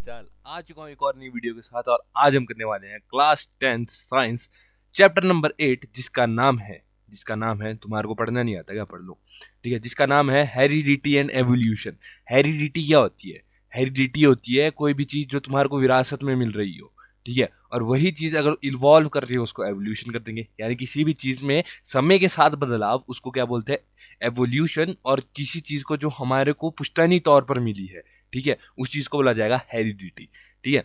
हालचाल। आ चुका हूँ एक और नई वीडियो के साथ और आज हम करने वाले हैं class 10th science chapter number 8 जिसका नाम है तुम्हारे को पढ़ना नहीं आता क्या, पढ़ लो। ठीक है, जिसका नाम है हेरिडिटी एंड एवोल्यूशन। हेरिडिटी क्या होती है? हेरिडिटी होती है कोई भी चीज जो तुम्हारे को विरासत में मिल रही हो। ठीक है, और वही चीज अगर इन्वॉल्व कर रही हो उसको एवोल्यूशन कर देंगे, यानी किसी भी चीज में समय के साथ बदलाव उसको क्या बोलते हैं? एवोल्यूशन। और किसी चीज को जो हमारे को पुश्तैनी तौर पर मिली है, ठीक है, उस चीज को बोला जाएगा हेरिडिटी। ठीक है,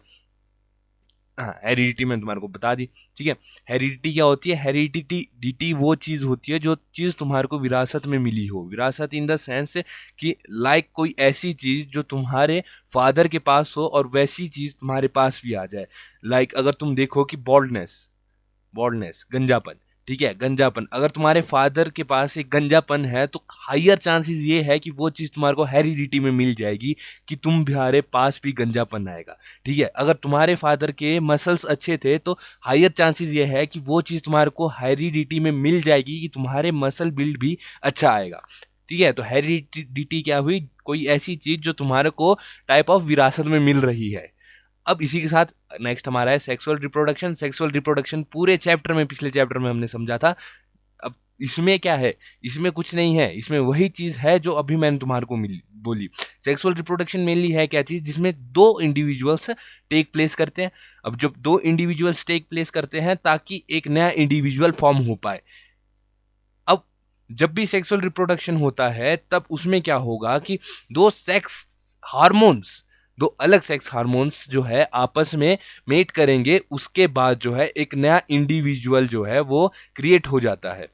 हाँ, हेरिडिटी मैंने तुम्हारे को बता दी। ठीक है, हेरिडिटी क्या होती है? हेरिडिटी वो चीज होती है जो चीज तुम्हारे को विरासत में मिली हो। विरासत इन द सेंस कि लाइक कोई ऐसी चीज जो तुम्हारे फादर के पास हो और वैसी चीज तुम्हारे पास भी आ जाए। लाइक अगर तुम देखो कि बॉल्डनेस गंजापन। ठीक है, गंजापन अगर तुम्हारे फादर के पास एक गंजापन है तो हाइयर चांसेस ये है कि वो चीज तुम्हारे को हेरिडिटी में मिल जाएगी, कि तुम्हारे पास भी गंजापन आएगा। ठीक है, अगर तुम्हारे फादर के मसल्स अच्छे थे तो हाइयर चांसेस ये है कि वो चीज तुम्हारे को हेरिडिटी में मिल जाएगी, कि तुम्हारे मसल बिल्ड भी अच्छा आएगा। ठीक है, तो हेरिडिटी क्या हुई? कोई ऐसी चीज जो तुम्हारे को टाइप ऑफ विरासत में मिल रही है। अब इसी के साथ नेक्स्ट हमारा है सेक्सुअल रिप्रोडक्शन। सेक्सुअल रिप्रोडक्शन पूरे चैप्टर में, पिछले चैप्टर में हमने समझा था। अब इसमें क्या है? इसमें कुछ नहीं है, इसमें वही चीज है जो अभी मैंने तुम्हारे को मिली बोली। सेक्सुअल रिप्रोडक्शन मेनली है क्या चीज? जिसमें दो इंडिविजुअल्स टेक प्लेस करते हैं। अब जब दो इंडिविजुअल्स टेक प्लेस करते हैं ताकि एक नया इंडिविजुअल फॉर्म हो पाए। अब जब भी सेक्सुअल रिप्रोडक्शन होता है तब उसमें क्या होगा कि दो सेक्स हार्मोन्स, दो अलग सेक्स हार्मोन्स जो है आपस में मेट करेंगे, उसके बाद जो है एक नया इंडिविजुअल जो है वो क्रिएट हो जाता है।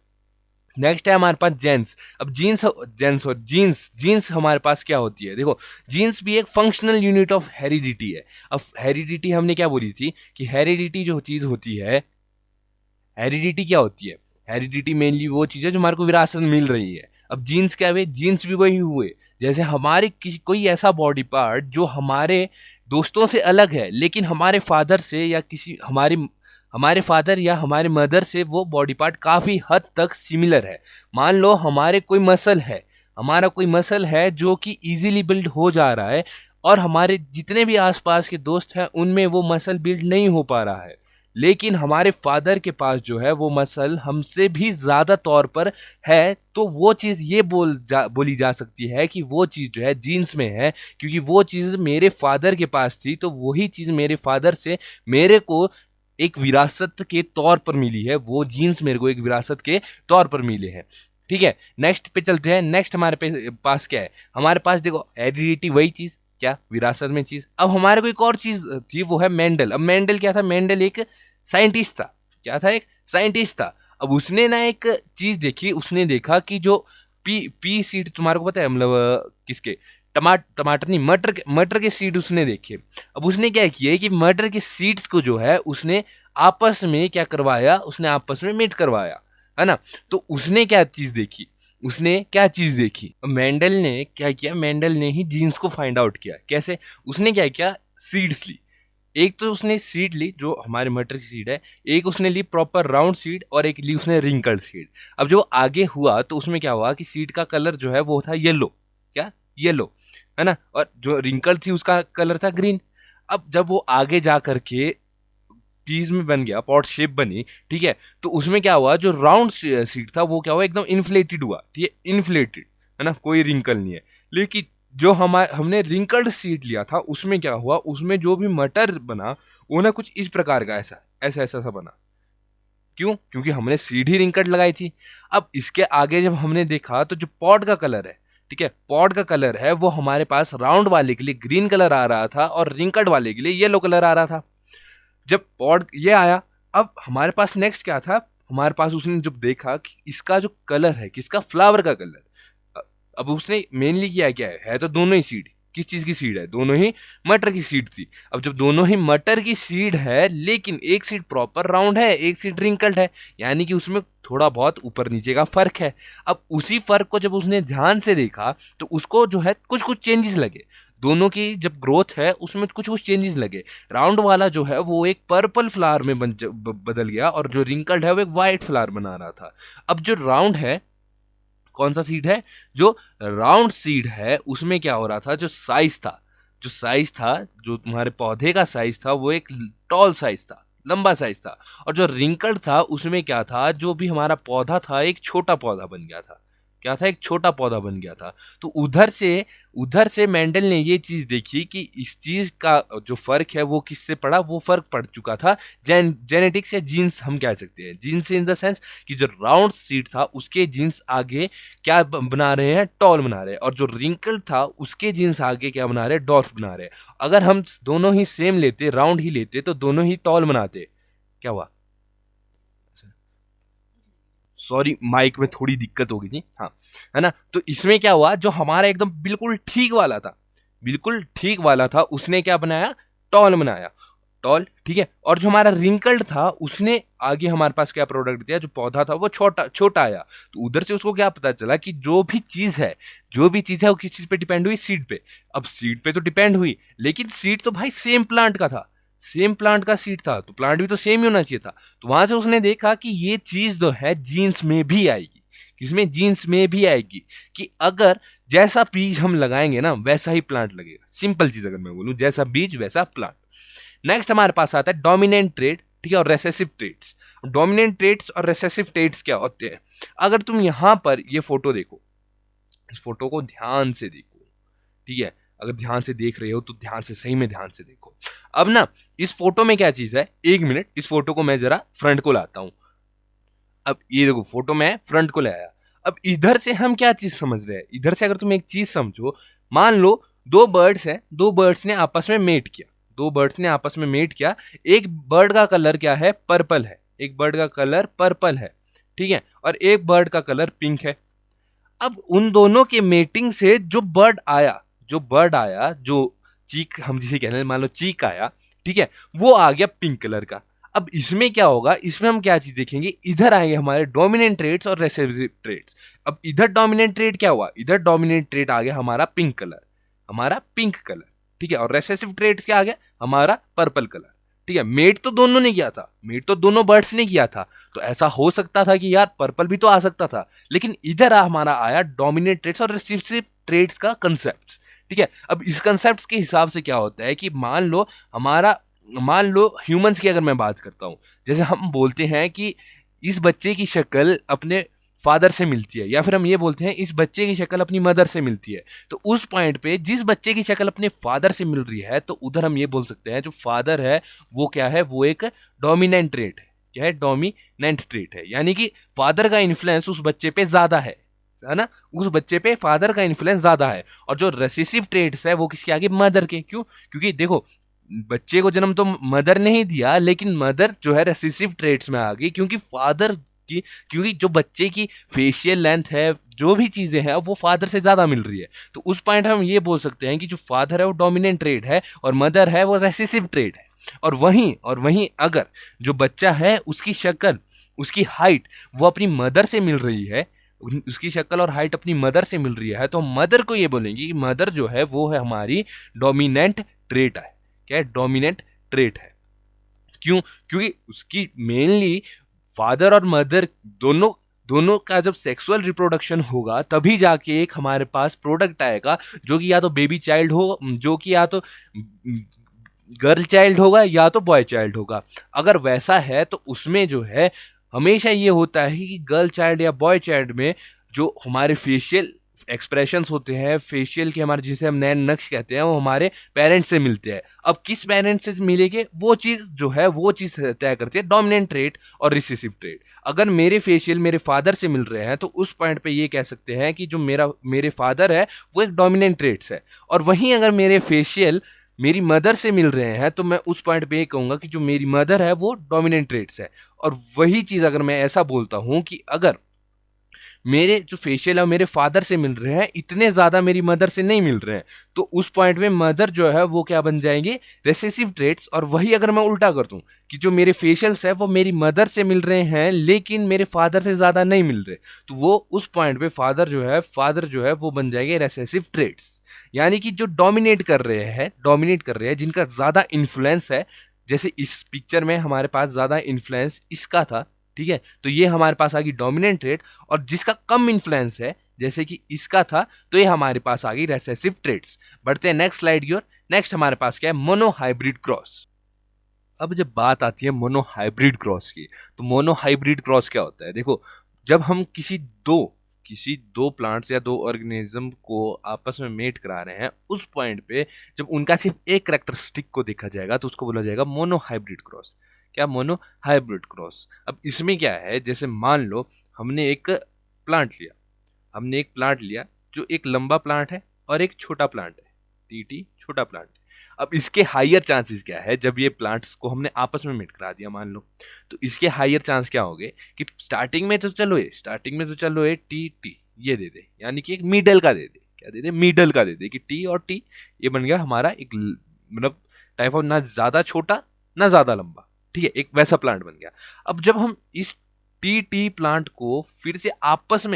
नेक्स्ट है हमारे पास जेंस। अब जीन्स हमारे पास क्या होती है? देखो, जीन्स भी एक फंक्शनल यूनिट ऑफ हेरिडिटी है। अब हेरिडिटी हमने क्या बोली थी कि हेरिडिटी जो चीज होती है, हेरिडिटी क्या होती है? हेरिडिटी मेनली वो चीज है जो हमारे को विरासत में मिल रही है। अब जीन्स क्या हुए? जीन्स भी वही हुए जैसे हमारे किसी कोई ऐसा बॉडी पार्ट जो हमारे दोस्तों से अलग है, लेकिन हमारे फादर से या किसी हमारे फादर या हमारे मदर से वो बॉडी पार्ट काफी हद तक सिमिलर है। मान लो हमारा कोई मसल है जो कि इजीली बिल्ड हो जा रहा है, और हमारे जितने भी आसपास के दोस्त हैं उनमें वो मसल बिल्ड नहीं हो पा रहा है, लेकिन हमारे फादर के पास जो है वो मसल हमसे भी ज्यादा तौर पर है। तो वो चीज ये बोली जा सकती है कि वो चीज जो है जीन्स में है, क्योंकि वो चीज मेरे फादर के पास थी, तो वही चीज मेरे फादर से मेरे को एक विरासत के तौर पर मिली है। वो जीन्स मेरे को एक विरासत के तौर पर मिले हैं। ठीक है, नेक्स्ट पे चलते हैं। नेक्स्ट हमारे पास क्या है? हमारे पास देखो, हेरिडिटी वही चीज, क्या विरासत में चीज। अब हमारे को एक और चीज थी, वो है मेंडल। अब मेंडल क्या था? मेंडल एक साइंटिस्ट था। क्या था? एक साइंटिस्ट था। अब उसने ना एक चीज देखी, उसने देखा कि जो पी पी सीड, तुम्हारे को पता है मतलब किसके? टमाटर नहीं, मटर के सीड उसने देखे। अब उसने क्या किया कि मटर के सीड्स को जो है उसने आपस में क्या करवाया? उसने आपस में मीट करवाया, है ना। तो उसने क्या चीज देखी? मेंडल ने क्या किया? मेंडल ने ही जीन्स को फाइंड आउट किया। कैसे? उसने क्या किया? सीड्स ली। एक तो उसने सीड ली जो हमारे मटर की सीड है, एक उसने ली प्रॉपर राउंड सीड, और एक ली उसने रिंकल्ड सीड। अब जो आगे हुआ तो उसमें क्या हुआ कि सीड का कलर जो है वो था येलो। क्या? येलो, है ना। और जो रिंकल्ड थी उसका कलर था ग्रीन। अब जब वो आगे जा करके पीस में बन गया, पॉट शेप बनी, ठीक है, तो उसमें क्या हुआ? जो राउंड सीड था वो क्या हुआ? एकदम इन्फ्लेटेड हुआ। ठीक है, इन्फ्लेटेड, है ना, कोई रिंकल नहीं है। लेकिन जो हमने रिंकल्ड सीड लिया था उसमें क्या हुआ? उसमें जो भी मटर बना वो ना कुछ इस प्रकार का, ऐसा ऐसा ऐसा सा बना। क्यों? क्योंकि हमने सीड ही रिंकल्ड लगाई थी। अब इसके आगे जब हमने देखा तो जो पॉट का कलर है, ठीक है, पॉट का कलर है वो हमारे पास राउंड वाले के लिए ग्रीन कलर आ रहा था और रिंकल्ड वाले के लिए येलो कलर आ रहा था। जब पॉड ये आया, अब हमारे पास नेक्स्ट क्या था? हमारे पास उसने जब देखा कि इसका जो कलर है, किसका? फ्लावर का कलर। अब उसने मेनली किया क्या है तो दोनों ही सीड, किस चीज की सीड है? दोनों ही मटर की सीड थी। अब जब दोनों ही मटर की सीड है, लेकिन एक सीड प्रॉपर राउंड है, एक सीड रिंकल्ड है, यानी कि उसमें थोड़ा बहुत ऊपर नीचे का फर्क है। अब उसी फर्क को जब उसने ध्यान से देखा तो उसको जो है कुछ कुछ चेंजेस लगे। दोनों की जब ग्रोथ है उसमें कुछ कुछ चेंजेस लगे। राउंड वाला जो है वो एक पर्पल फ्लावर में बदल गया, और जो रिंकल्ड है वो एक व्हाइट फ्लावर बना रहा था। अब जो राउंड है, कौन सा सीड है? जो राउंड सीड है उसमें क्या हो रहा था? जो साइज था, जो साइज था, जो तुम्हारे पौधे का साइज था, वो एक टॉल साइज था, लंबा साइज था। और जो रिंकल्ड था उसमें क्या था, जो भी हमारा पौधा था एक छोटा पौधा बन गया था। क्या था, एक छोटा पौधा बन गया था। तो उधर से मेंडल ने ये चीज देखी कि इस चीज का जो फर्क है वो किससे पड़ा, वो फर्क पड़ चुका था जेनेटिक्स या जीन्स हम कह सकते हैं। जीन्स इन द सेंस कि जो राउंड सीड था उसके जीन्स आगे क्या बना रहे हैं, टॉल बना रहे हैं, और जो रिंकल था उसके जीन्स आगे क्या बना रहे हैं, डॉर्फ बना रहे हैं। अगर हम दोनों ही सेम लेते, राउंड ही लेते, तो दोनों ही टॉल बनाते। क्या हुआ, सॉरी माइक में थोड़ी दिक्कत हो गई थी, हाँ, है ना। तो इसमें क्या हुआ, जो हमारा एकदम बिल्कुल ठीक वाला था, बिल्कुल ठीक वाला था, उसने क्या बनाया, टॉल बनाया, टॉल, ठीक है। और जो हमारा रिंकल्ड था उसने आगे हमारे पास क्या प्रोडक्ट दिया, जो पौधा था वो छोटा छोटा आया। तो उधर से उसको क्या पता चला कि जो भी चीज है वो किस चीज पे डिपेंड हुई, सीड पे। अब सीड पे तो डिपेंड हुई, लेकिन सीड तो भाई सेम प्लांट का था, सेम प्लांट का सीड था, तो प्लांट भी तो सेम ही होना चाहिए था। तो वहां से उसने देखा कि ये चीज जो है जीन्स में भी आएगी, किसमें, जीन्स में भी आएगी, कि अगर जैसा बीज हम लगाएंगे ना वैसा ही प्लांट लगेगा। सिंपल चीज अगर मैं बोलूं, जैसा बीज वैसा प्लांट। नेक्स्ट हमारे पास आता है डोमिनेंट ट्रेट, ठीक है, और रेसेसिव ट्रेट्स। डोमिनेंट ट्रेट्स और रेसेसिव ट्रेट्स क्या होते हैं, अगर तुम यहां पर ये फोटो देखो, इस फोटो को ध्यान से देखो, ठीक है, अगर ध्यान से देख रहे हो तो ध्यान से, सही में ध्यान से देखो। अब ना इस फोटो में क्या चीज है, एक मिनट, इस फोटो को मैं जरा फ्रंट को लाता हूं। अब ये देखो फोटो में फ्रंट को ले आया। अब इधर से हम क्या चीज समझ रहे हैं, इधर से अगर तुम एक चीज समझो, मान लो दो बर्ड्स हैं, दो बर्ड्स ने आपस में मेट किया, दो बर्ड्स ने आपस में मेट किया। एक बर्ड का कलर क्या है, पर्पल है, एक बर्ड का कलर पर्पल है, ठीक है, और एक बर्ड का कलर पिंक है। अब उन दोनों के मेटिंग से जो बर्ड आया, जो चीक हम जिसे कहते हैं, मान लो चीक आया, ठीक है, वो आ गया पिंक कलर का। अब इसमें क्या होगा, इसमें हम क्या चीज देखेंगे, इधर आएंगे हमारे डोमिनेंट ट्रेट्स और रेसेसिव ट्रेट्स। अब इधर डोमिनेंट ट्रेट क्या हुआ, इधर डोमिनेंट ट्रेट आ गया हमारा पिंक कलर, हमारा पिंक कलर, ठीक है, और रेसेसिव ट्रेट्स क्या आ गया, हमारा पर्पल कलर, ठीक है। मेट तो दोनों ने किया था, मेट तो दोनों बर्ड्स ने किया था। तो ऐसा हो सकता था कि यार पर्पल भी तो आ सकता था, लेकिन इधर हमारा आया डोमिनेट ट्रेट्स और रिसेसिव ट्रेट्स का कंसेप्ट, ठीक है। अब इस कंसेप्ट के हिसाब से क्या होता है कि मान लो ह्यूमंस की अगर मैं बात करता हूं, जैसे हम बोलते हैं कि इस बच्चे की शक्ल अपने फादर से मिलती है, या फिर हम ये बोलते हैं इस बच्चे की शक्ल अपनी मदर से मिलती है। तो उस पॉइंट पे जिस बच्चे की शक्ल अपने फादर से मिल रही है, तो उधर हम ये बोल सकते हैं जो फादर है वो क्या है, वो एक डोमिनेंट ट्रेट है। क्या है, डोमिनेंट ट्रेट है, यानी कि फादर का इन्फ्लुएंस उस बच्चे पे ज्यादा है ना, उस बच्चे पे फादर का इन्फ्लुएंस ज्यादा है। और जो रेसेसिव ट्रेट्स है वो किसके आगे, मदर के। क्यों, क्योंकि देखो बच्चे को जन्म तो मदर ने ही दिया, लेकिन मदर जो है रेसेसिव ट्रेट्स में आ गई, क्योंकि जो बच्चे की फेशियल लेंथ है, जो भी चीजें हैं वो फादर से ज्यादा मिल रही है। तो उस पॉइंट हम ये बोल सकते हैं कि जो फादर है वो डोमिनेंट ट्रेट है और मदर है वो रेसेसिव ट्रेट है। और वहीं अगर जो बच्चा है उसकी शक्ल, उसकी हाइट वो अपनी मदर से मिल रही है, उसकी शक्ल और हाइट अपनी मदर से मिल रही है, तो मदर को ये बोलेंगे कि मदर जो है वो है हमारी डोमिनेंट ट्रेट है। क्या है, डोमिनेंट ट्रेट है। क्यों, क्योंकि उसकी मेनली फादर और मदर दोनों दोनों का जब सेक्सुअल रिप्रोडक्शन होगा तभी जाके एक हमारे पास प्रोडक्ट आएगा, जो कि या तो बेबी चाइल्ड हो, जो कि या तो गर्ल चाइल्ड होगा या तो बॉय चाइल्ड होगा। अगर वैसा है तो उसमें जो है हमेशा ये होता है कि गर्ल चाइल्ड या बॉय चाइल्ड में जो हमारे फेशियल एक्सप्रेशंस होते हैं, फेशियल के हमारे जिसे हम नैन नक्श कहते हैं, वो हमारे पेरेंट्स से मिलते हैं। अब किस पेरेंट्स से मिलेंगे वो चीज जो है वो चीज तय करती है डोमिनेंट ट्रेट और रिसेसिव ट्रेट। अगर मेरे फेशियल मेरे फादर से मिल रहे हैं तो उस पॉइंट पे ये कह सकते हैं कि जो मेरे फादर है वो एक डोमिनेंट ट्रेट्स है। और वहीं अगर मेरे फेशियल मेरी मदर से मिल रहे हैं तो मैं उस पॉइंट पे ये कहूंगा कि जो मेरी मदर है वो डोमिनेंट ट्रेट्स है। और वही चीज अगर मैं ऐसा बोलता हूं कि अगर मेरे जो फेशियल है मेरे फादर से मिल रहे हैं, इतने ज्यादा मेरी मदर से नहीं मिल रहे हैं, तो उस पॉइंट में मदर जो है वो क्या बन जाएंगे, रेसेसिव ट्रेट्स। और वही अगर मैं उल्टा कर दूं कि जो मेरे फेशियल्स है वो मेरी मदर से मिल रहे हैं लेकिन मेरे फादर से ज्यादा नहीं मिल रहे, तो वो उस पॉइंट पे फादर जो है वो बन जाएंगे रेसेसिव ट्रेट्स। यानी कि जो डोमिनेट कर रहे हैं जिनका ज्यादा इन्फ्लुएंस है, जैसे इस पिक्चर में हमारे पास ज्यादा इन्फ्लुएंस इसका था, ठीक है, तो ये हमारे पास आ गई डोमिनेंट ट्रेट। और जिसका कम इन्फ्लुएंस है जैसे कि इसका था, तो ये हमारे पास आ गई रेसेसिव ट्रेट्स। बढ़ते हैं नेक्स्ट स्लाइड की ओर। नेक्स्ट हमारे पास क्या है, मोनोहाइब्रिड क्रॉस। अब जब बात आती है मोनोहाइब्रिड क्रॉस की, तो मोनोहाइब्रिड क्रॉस क्या होता है, देखो जब हम किसी दो प्लांट्स या दो ऑर्गेनिज्म को आपस में मेट करा रहे हैं, उस पॉइंट पे जब उनका सिर्फ एक कैरेक्टरिस्टिक को देखा जाएगा तो उसको बोला जाएगा मोनोहाइब्रिड क्रॉस। क्या, मोनोहाइब्रिड क्रॉस। अब इसमें क्या है, जैसे मान लो हमने एक प्लांट लिया जो एक लंबा प्लांट है और एक छोटा प्लांट है, टीटी छोटा प्लांट है। अब इसके हायर चांसेस क्या है, जब ये प्लांट्स को हमने आपस में मेट करा दिया मान लो, तो इसके हायर चांस क्या होंगे कि स्टार्टिंग में तो चलो ये टी टी ये दे दे, यानी कि एक मिडल का दे दे, क्या दे दे, मिडल का दे दे, कि टी और टी ये बन गया हमारा एक मतलब टाइप ऑफ, ना ज्यादा छोटा ना ज्यादा लंबा, ठीक है, एक वैसा प्लांट बन गया। अब जब हम इस टी टी प्लांट को फिर से आपस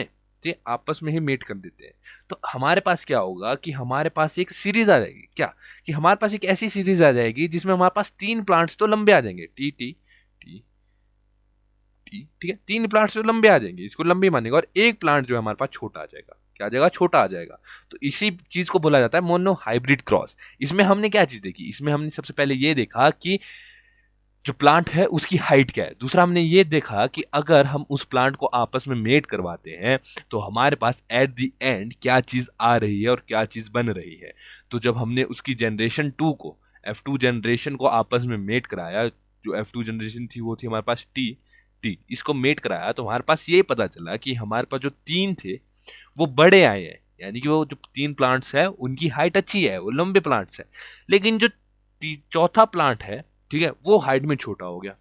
में ही मेट कर देते हैं, तो हमारे पास क्या होगा कि हमारे पास एक सीरीज आ जाएगी, क्या कि हमारे पास एक ऐसी सीरीज आ जाएगी जिसमें हमारे पास 3 प्लांट्स तो लंबे आ जाएंगे, टी टी टी टी, ठीक है, 3 प्लांट्स तो लंबे आ जाएंगे, इसको लंबे मानेगा, और एक प्लांट जो है हमारे पास छोटा आ जाएगा, क्या आ जाएगा, छोटा आ जाएगा। तो इसी चीज को बोला जाता है मोनो हाइब्रिड क्रॉस। इसमें हमने क्या चीज देखी, इसमें हमने सबसे पहले ये देखा कि जो प्लांट है उसकी हाइट क्या है। दूसरा हमने ये देखा कि अगर हम उस प्लांट को आपस में मेट करवाते हैं तो हमारे पास एट द एंड क्या चीज आ रही है और क्या चीज बन रही है। तो जब हमने उसकी जनरेशन 2 को, F2 जनरेशन को आपस में मेट कराया, जो F2 जनरेशन थी वो थी हमारे पास टी टी, इसको मेट कराया, तो हमारे पास ये पता चला कि हमारे पास जो 3 थे वो बड़े आए हैं, यानी कि वो जो 3 प्लांट्स है उनकी हाइट अच्छी है, वो लंबे प्लांट्स है। लेकिन जो चौथा प्लांट है, ठीक है, वो हाइट में छोटा हो गया।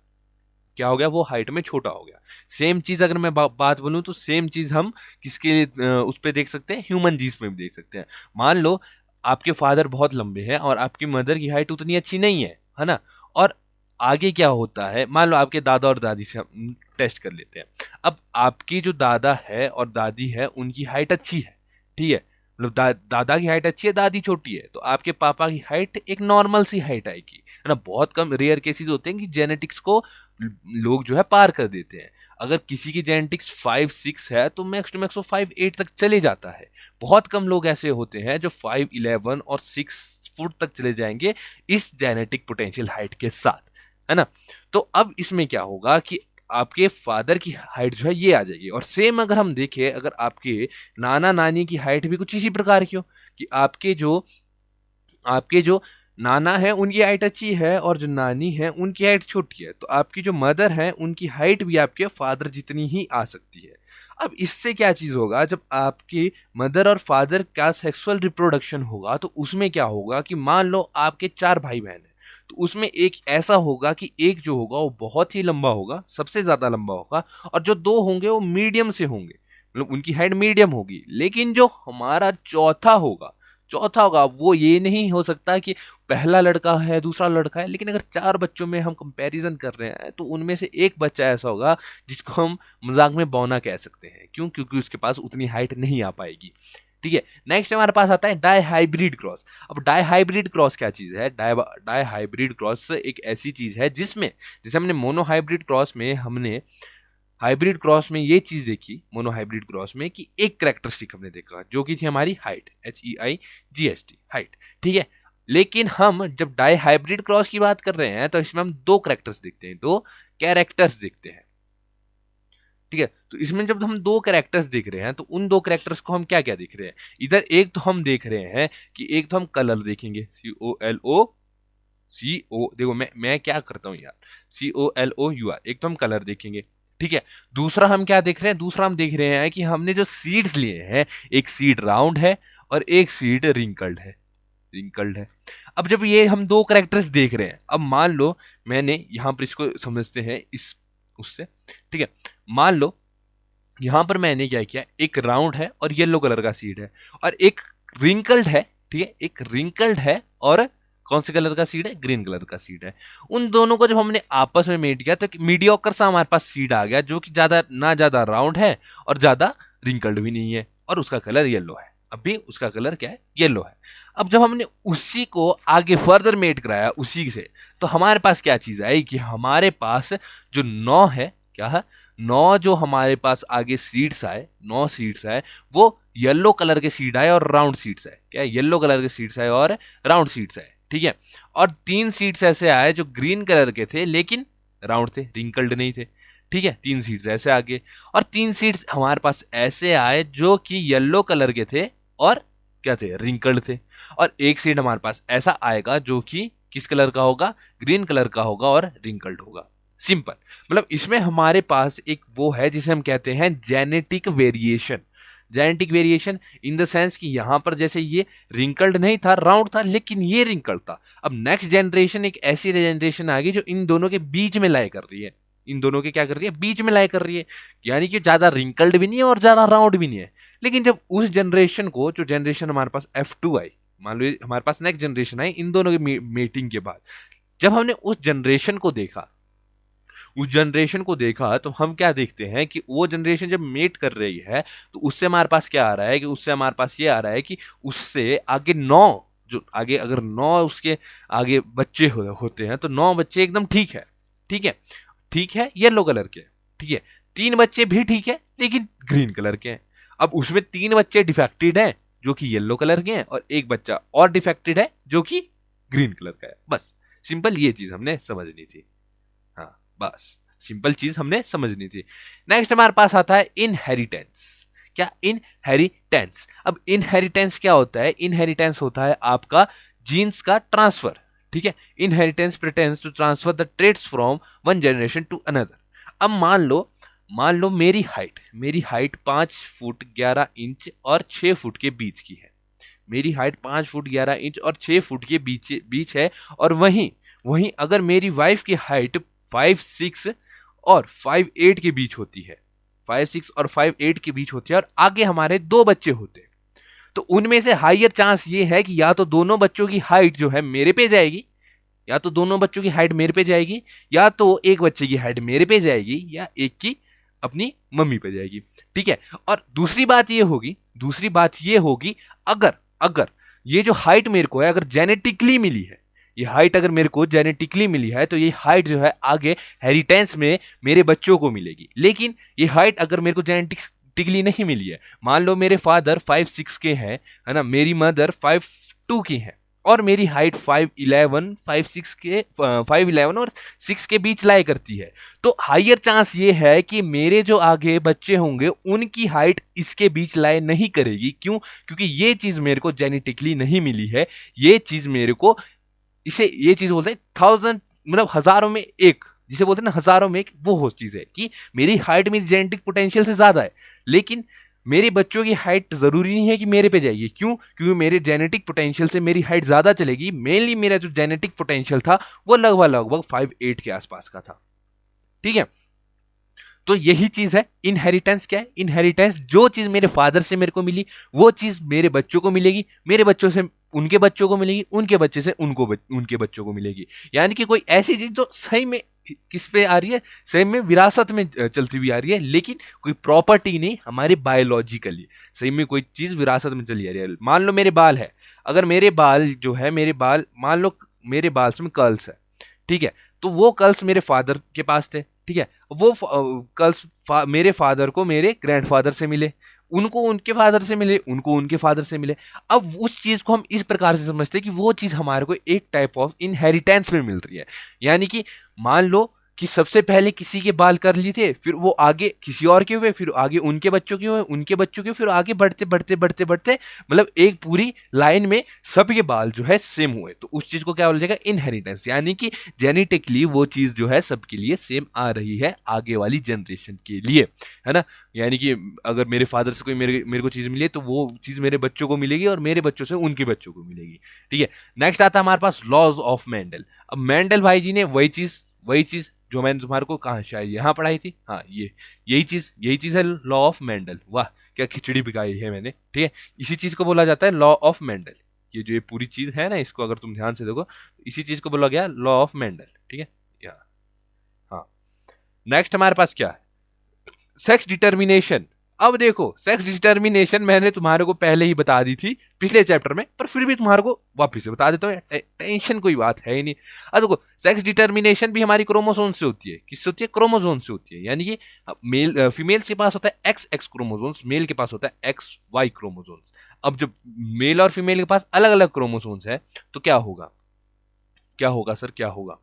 क्या हो गया, वो हाइट में छोटा हो गया। सेम चीज अगर मैं बात बोलूं तो सेम चीज हम किसके उस पे देख सकते हैं, ह्यूमन जीन्स में भी देख सकते हैं। मान लो आपके फादर बहुत लंबे हैं और आपकी मदर की हाइट उतनी अच्छी नहीं है ना, और आगे क्या होता है, मान लो आपके दादा और दादी से हम टेस्ट कर लेते हैं। अब आपकी जो दादा है और दादी है उनकी हाइट अच्छी है, ठीक है, मतलब दादा की हाइट अच्छी है, दादी छोटी है, तो आपके पापा की हाइट एक नॉर्मल सी हाइट आएगी, है ना। बहुत कम रेयर केसेस होते हैं कि जेनेटिक्स को लोग जो है पार कर देते हैं। अगर किसी की जेनेटिक्स 5-6 है तो मैक्स टू मैक्स वो 5-8 तक चले जाता है। बहुत कम लोग ऐसे होते हैं जो 5'11" और 6 फुट तक चले जाएंगे इस जेनेटिक पोटेंशियल हाइट के साथ, है ना। तो अब इसमें क्या होगा कि आपके फादर की हाइट जो है ये आ जाएगी, और सेम अगर हम देखें, अगर आपके नाना नानी की हाइट भी कुछ इसी प्रकार की हो कि आपके जो नाना है उनकी हाइट अच्छी है और जो नानी है उनकी हाइट छोटी है, तो आपकी जो मदर है उनकी हाइट भी आपके फादर जितनी ही आ सकती है। अब इससे क्या चीज होगा, जब आपकी मदर और फादर का सेक्सुअल रिप्रोडक्शन होगा तो उसमें क्या होगा कि मान लो आपके 4 भाई बहन हैं, तो उसमें एक ऐसा होगा कि एक जो होगा वो बहुत ही लंबा होगा, सबसे ज्यादा लंबा होगा, और जो 2 होंगे वो मीडियम से होंगे, मतलब उनकी हाइट मीडियम होगी। लेकिन जो हमारा चौथा होगा वो ये नहीं हो सकता कि पहला लड़का है दूसरा लड़का है, लेकिन अगर 4 बच्चों में हम कंपैरिजन कर रहे हैं तो उनमें से एक बच्चा ऐसा होगा जिसको हम मजाक में बौना कह सकते हैं, क्यों, क्योंकि उसके पास उतनी हाइट नहीं आ पाएगी, ठीक है। नेक्स्ट हमारे पास आता है डाई हाइब्रिड क्रॉस। अब डाई हाइब्रिड क्रॉस क्या चीज है, डाई हाइब्रिड क्रॉस एक ऐसी चीज है जिसमें, जैसे हमने मोनो हाइब्रिड क्रॉस में हमने हाइब्रिड क्रॉस में ये चीज देखी, मोनो हाइब्रिड क्रॉस में, कि एक कैरेक्टरिस्टिक हमने देखा जो कि थी हमारी हाइट, HEIGST हाइट, ठीक है। लेकिन हम जब डाई हाइब्रिड क्रॉस की बात कर रहे हैं तो इसमें हम 2 कैरेक्टर्स देखते हैं, ठीक है। तो इसमें जब हम 2 कैरेक्टर्स देख रहे हैं तो उन 2 कैरेक्टर्स को हम क्या क्या देख रहे हैं, इधर एक तो हम देख रहे हैं कि एक तो हम कलर देखेंगे, COLO देखो मैं क्या करता हूं यार, COLOUR, एक तो हम कलर देखेंगे, ठीक है। दूसरा हम क्या देख रहे हैं, दूसरा हम देख रहे हैं कि हमने जो सीड्स लिए हैं, एक सीड राउंड है और एक सीड रिंकल्ड है। अब जब ये हम 2 कैरेक्टर्स देख रहे हैं, अब मान लो मैंने यहां पर इसको समझते हैं इस उससे, ठीक है। मान लो यहां पर मैंने क्या किया, एक राउंड है और येलो कलर का सीड है, और एक रिंकल्ड है, ठीक है, एक रिंकल्ड है और कौन से कलर का सीड है, ग्रीन कलर का सीड है। उन दोनों को जब हमने आपस में मेट किया तो मीडियोकर सा हमारे पास सीड आ गया, जो कि ज्यादा राउंड है और ज्यादा रिंकल्ड भी नहीं है, और उसका कलर येलो है। अभी उसका कलर क्या है, येलो है। अब जब हमने उसी को आगे फर्दर मेट कराया उसी से, तो हमारे पास क्या चीज आई कि हमारे पास जो 9 है, क्या है, 9 जो हमारे पास आगे सीड्स आए, 9 सीड्स आए, वो येलो कलर के सीड आए और राउंड सीड्स आए, क्या, येलो कलर के सीड्स आए और राउंड सीड्स आए, ठीक है। और 3 सीड्स ऐसे आए जो ग्रीन कलर के थे लेकिन राउंड थे, रिंकल्ड नहीं थे, ठीक है। 3 सीड्स ऐसे आगे, और 3 सीड्स हमारे पास ऐसे आए जो कि येलो कलर के थे और क्या थे, रिंकल्ड थे। और एक सीड हमारे पास ऐसा आएगा जो कि किस कलर का होगा, ग्रीन कलर का होगा और रिंकल्ड होगा। सिंपल, मतलब इसमें हमारे पास एक वो है जिसे हम कहते हैं genetic variation. Genetic variation in the sense कि यहां पर जैसे ये रिंकल्ड नहीं था, राउंड था, लेकिन ये रिंकल्ड था। अब नेक्स्ट जनरेशन एक ऐसी जनरेशन आ गई जो इन दोनों के बीच में लाई कर रही है, इन दोनों के क्या कर रही है, बीच में लाई कर रही है। यानी कि ज्यादा रिंकल्ड भी नहीं है और ज्यादा राउंड भी नहीं है। लेकिन जब उस जनरेशन को, जो जनरेशन हमारे पास F2 आई, मान लो हमारे पास नेक्स्ट जनरेशन आई इन दोनों के मीटिंग के बाद, जब हमने उस जनरेशन को देखा, उस जनरेशन को देखा, तो हम क्या देखते हैं कि वो जनरेशन जब मेट कर रही है तो उससे हमारे पास क्या आ रहा है, कि उससे हमारे पास ये आ रहा है कि उससे आगे 9, जो आगे अगर 9 उसके आगे बच्चे होते हैं तो 9 बच्चे एकदम ठीक है, ठीक है, ठीक है, येलो कलर के, ठीक है। 3 बच्चे भी ठीक है लेकिन ग्रीन कलर के हैं। अब उसमें 3 बच्चे डिफेक्टेड हैं जो कि येलो कलर के हैं, और एक बच्चा और डिफेक्टेड है जो कि ग्रीन कलर का है। बस सिंपल ये चीज हमने समझनी थी। हाँ, बस सिंपल चीज हमने समझनी थी। नेक्स्ट हमारे पास आता है इनहेरिटेंस। क्या, इनहेरिटेंस। अब इनहेरिटेंस क्या होता है, इनहेरिटेंस होता है आपका जीन्स का ट्रांसफर, ठीक है। Inheritance pretends to transfer the traits from one generation to another. अब मान लो मेरी हाइट 5 फुट 11 इंच और 6 फुट के बीच की है। मेरी हाइट 5 फुट 11 इंच और 6 फुट के बीच है। और वहीं अगर मेरी वाइफ की हाइट 5'6" और 5'8" के बीच होती है, 5'6" और 5'8" के बीच होती है, और आगे हमारे 2 बच्चे होते हैं, तो उनमें से हाइयर चांस ये है कि या तो दोनों बच्चों की हाइट जो है मेरे पे जाएगी, या तो दोनों बच्चों की हाइट मेरे पे जाएगी, या तो एक बच्चे की हाइट मेरे पे जाएगी, या एक की अपनी मम्मी पे जाएगी, ठीक है। और दूसरी बात ये होगी, अगर अगर ये जो हाइट मेरे को है, अगर जेनेटिकली मिली है, ये हाइट अगर मेरे को जेनेटिकली मिली है, तो ये हाइट जो है आगे हेरिटेंस में मेरे बच्चों को मिलेगी। लेकिन ये हाइट अगर मेरे को जेनेटिकली नहीं मिली है, मान लो मेरे फादर 5'6" के हैं, है ना, मेरी मदर 5'2" की है, और मेरी हाइट 5'11" और 6 के बीच लाई करती है, तो हाइयर चांस ये है कि मेरे जो आगे बच्चे होंगे उनकी हाइट इसके बीच लाई नहीं करेगी। क्यों? क्योंकि ये चीज मेरे को जेनेटिकली नहीं मिली है। ये चीज मेरे को, ये चीज बोलते हैं 1000, मतलब हजारों में एक, जिसे बोलते हैं ना हजारों में एक, वो चीज है कि मेरी हाइट मेरी जेनेटिक पोटेंशियल से ज्यादा है, लेकिन मेरे बच्चों की हाइट जरूरी नहीं है कि मेरे पे जाएगी। क्यों? क्योंकि मेरे जेनेटिक पोटेंशियल से मेरी हाइट ज्यादा चलेगी। मेनली मेरा जो जेनेटिक पोटेंशियल था वो लगभग 5'8" के आसपास का था, ठीक है। तो यही चीज है इनहेरिटेंस। क्या है इनहेरिटेंस? जो चीज मेरे फादर से मेरे को मिली वो चीज मेरे बच्चों को मिलेगी, मेरे बच्चों से उनके बच्चों को मिलेगी, उनके बच्चे से उनके बच्चों को मिलेगी। यानी कि कोई ऐसी चीज जो सही में किस पे आ रही है, सही में विरासत में चलती हुई आ रही है, लेकिन कोई प्रॉपर्टी नहीं, हमारे बायोलॉजिकली सही में कोई चीज विरासत में चली आ रही है। मान लो मेरे बाल है, अगर मेरे बाल जो है, मान लो मेरे बाल में कर्ल्स है, ठीक है, तो वो कर्ल्स मेरे फादर के पास थे, ठीक है, वो कर्ल्स मेरे फादर को मेरे ग्रैंडफादर से मिले, उनको उनके फादर से मिले, उनको उनके फादर से मिले। अब उस चीज को हम इस प्रकार से समझते हैं कि वो चीज हमारे को एक टाइप ऑफ इनहेरिटेंस में मिल रही है। यानी कि मान लो कि सबसे पहले किसी के बाल कर लिए थे, फिर वो आगे किसी और के हुए, फिर आगे उनके बच्चों के हुए, उनके बच्चों के, फिर आगे बढ़ते बढ़ते बढ़ते बढ़ते मतलब एक पूरी लाइन में सबके बाल जो है सेम हुए, तो उस चीज को क्या बोला जाएगा, इनहेरिटेंस। यानी कि जेनेटिकली वो चीज जो है सबके लिए सेम आ रही है आगे वाली जनरेशन के लिए, है ना। यानी कि अगर मेरे फादर से कोई मेरे को चीज मिली है तो वो चीज मेरे बच्चों को मिलेगी और मेरे बच्चों से उनके बच्चों को मिलेगी, ठीक है। नेक्स्ट आता है हमारे पास लॉज ऑफ मेंडल। अब मेंडल भाई जी ने वही चीज जो मैंने तुम्हारे को कहा शायद यहाँ पढ़ाई थी, हाँ यही चीज है लॉ ऑफ मेंडल। वाह क्या खिचड़ी बिगाई है मैंने, ठीक है। इसी चीज को बोला जाता है लॉ ऑफ मेंडल। ये पूरी चीज है ना, इसको अगर तुम ध्यान से देखो तो इसी चीज को बोला गया लॉ ऑफ मेंडल, ठीक है। हाँ, नेक्स्ट हमारे पास क्या है, सेक्स डिटर्मिनेशन। अब देखो सेक्स डिटर्मिनेशन मैंने तुम्हारे को पहले ही बता दी थी पिछले चैप्टर में, पर फिर भी तुम्हारे को वापस से बता देता हूँ, टेंशन कोई बात है ही नहीं। अब देखो सेक्स डिटर्मिनेशन भी हमारी क्रोमोसोम से होती है। किससे होती है? क्रोमोसोम से होती है। यानी कि फीमेल्स के पास होता है XX क्रोमोसोम्स, मेल के पास होता है XY क्रोमोसोम्स। अब जब मेल और फीमेल के पास अलग अलग क्रोमोसोम्स है तो क्या होगा, क्या होगा सर, क्या होगा?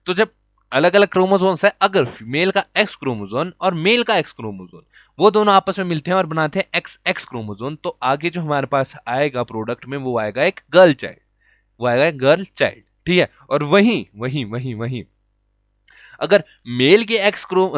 तो जब अलग अलग क्रोमोसोम्स है, अगर फीमेल का एक्स क्रोमोसोम और मेल का एक्स क्रोमोसोम वो दोनों आपस में मिलते हैं और बनाते हैं एक्स एक्स क्रोमोसोम, तो आगे जो हमारे पास आएगा प्रोडक्ट में वो आएगा एक गर्ल चाइल्ड, वो आएगा एक गर्ल चाइल्ड, ठीक है। और वहीं वहीं वहीं वहीं अगर मेल के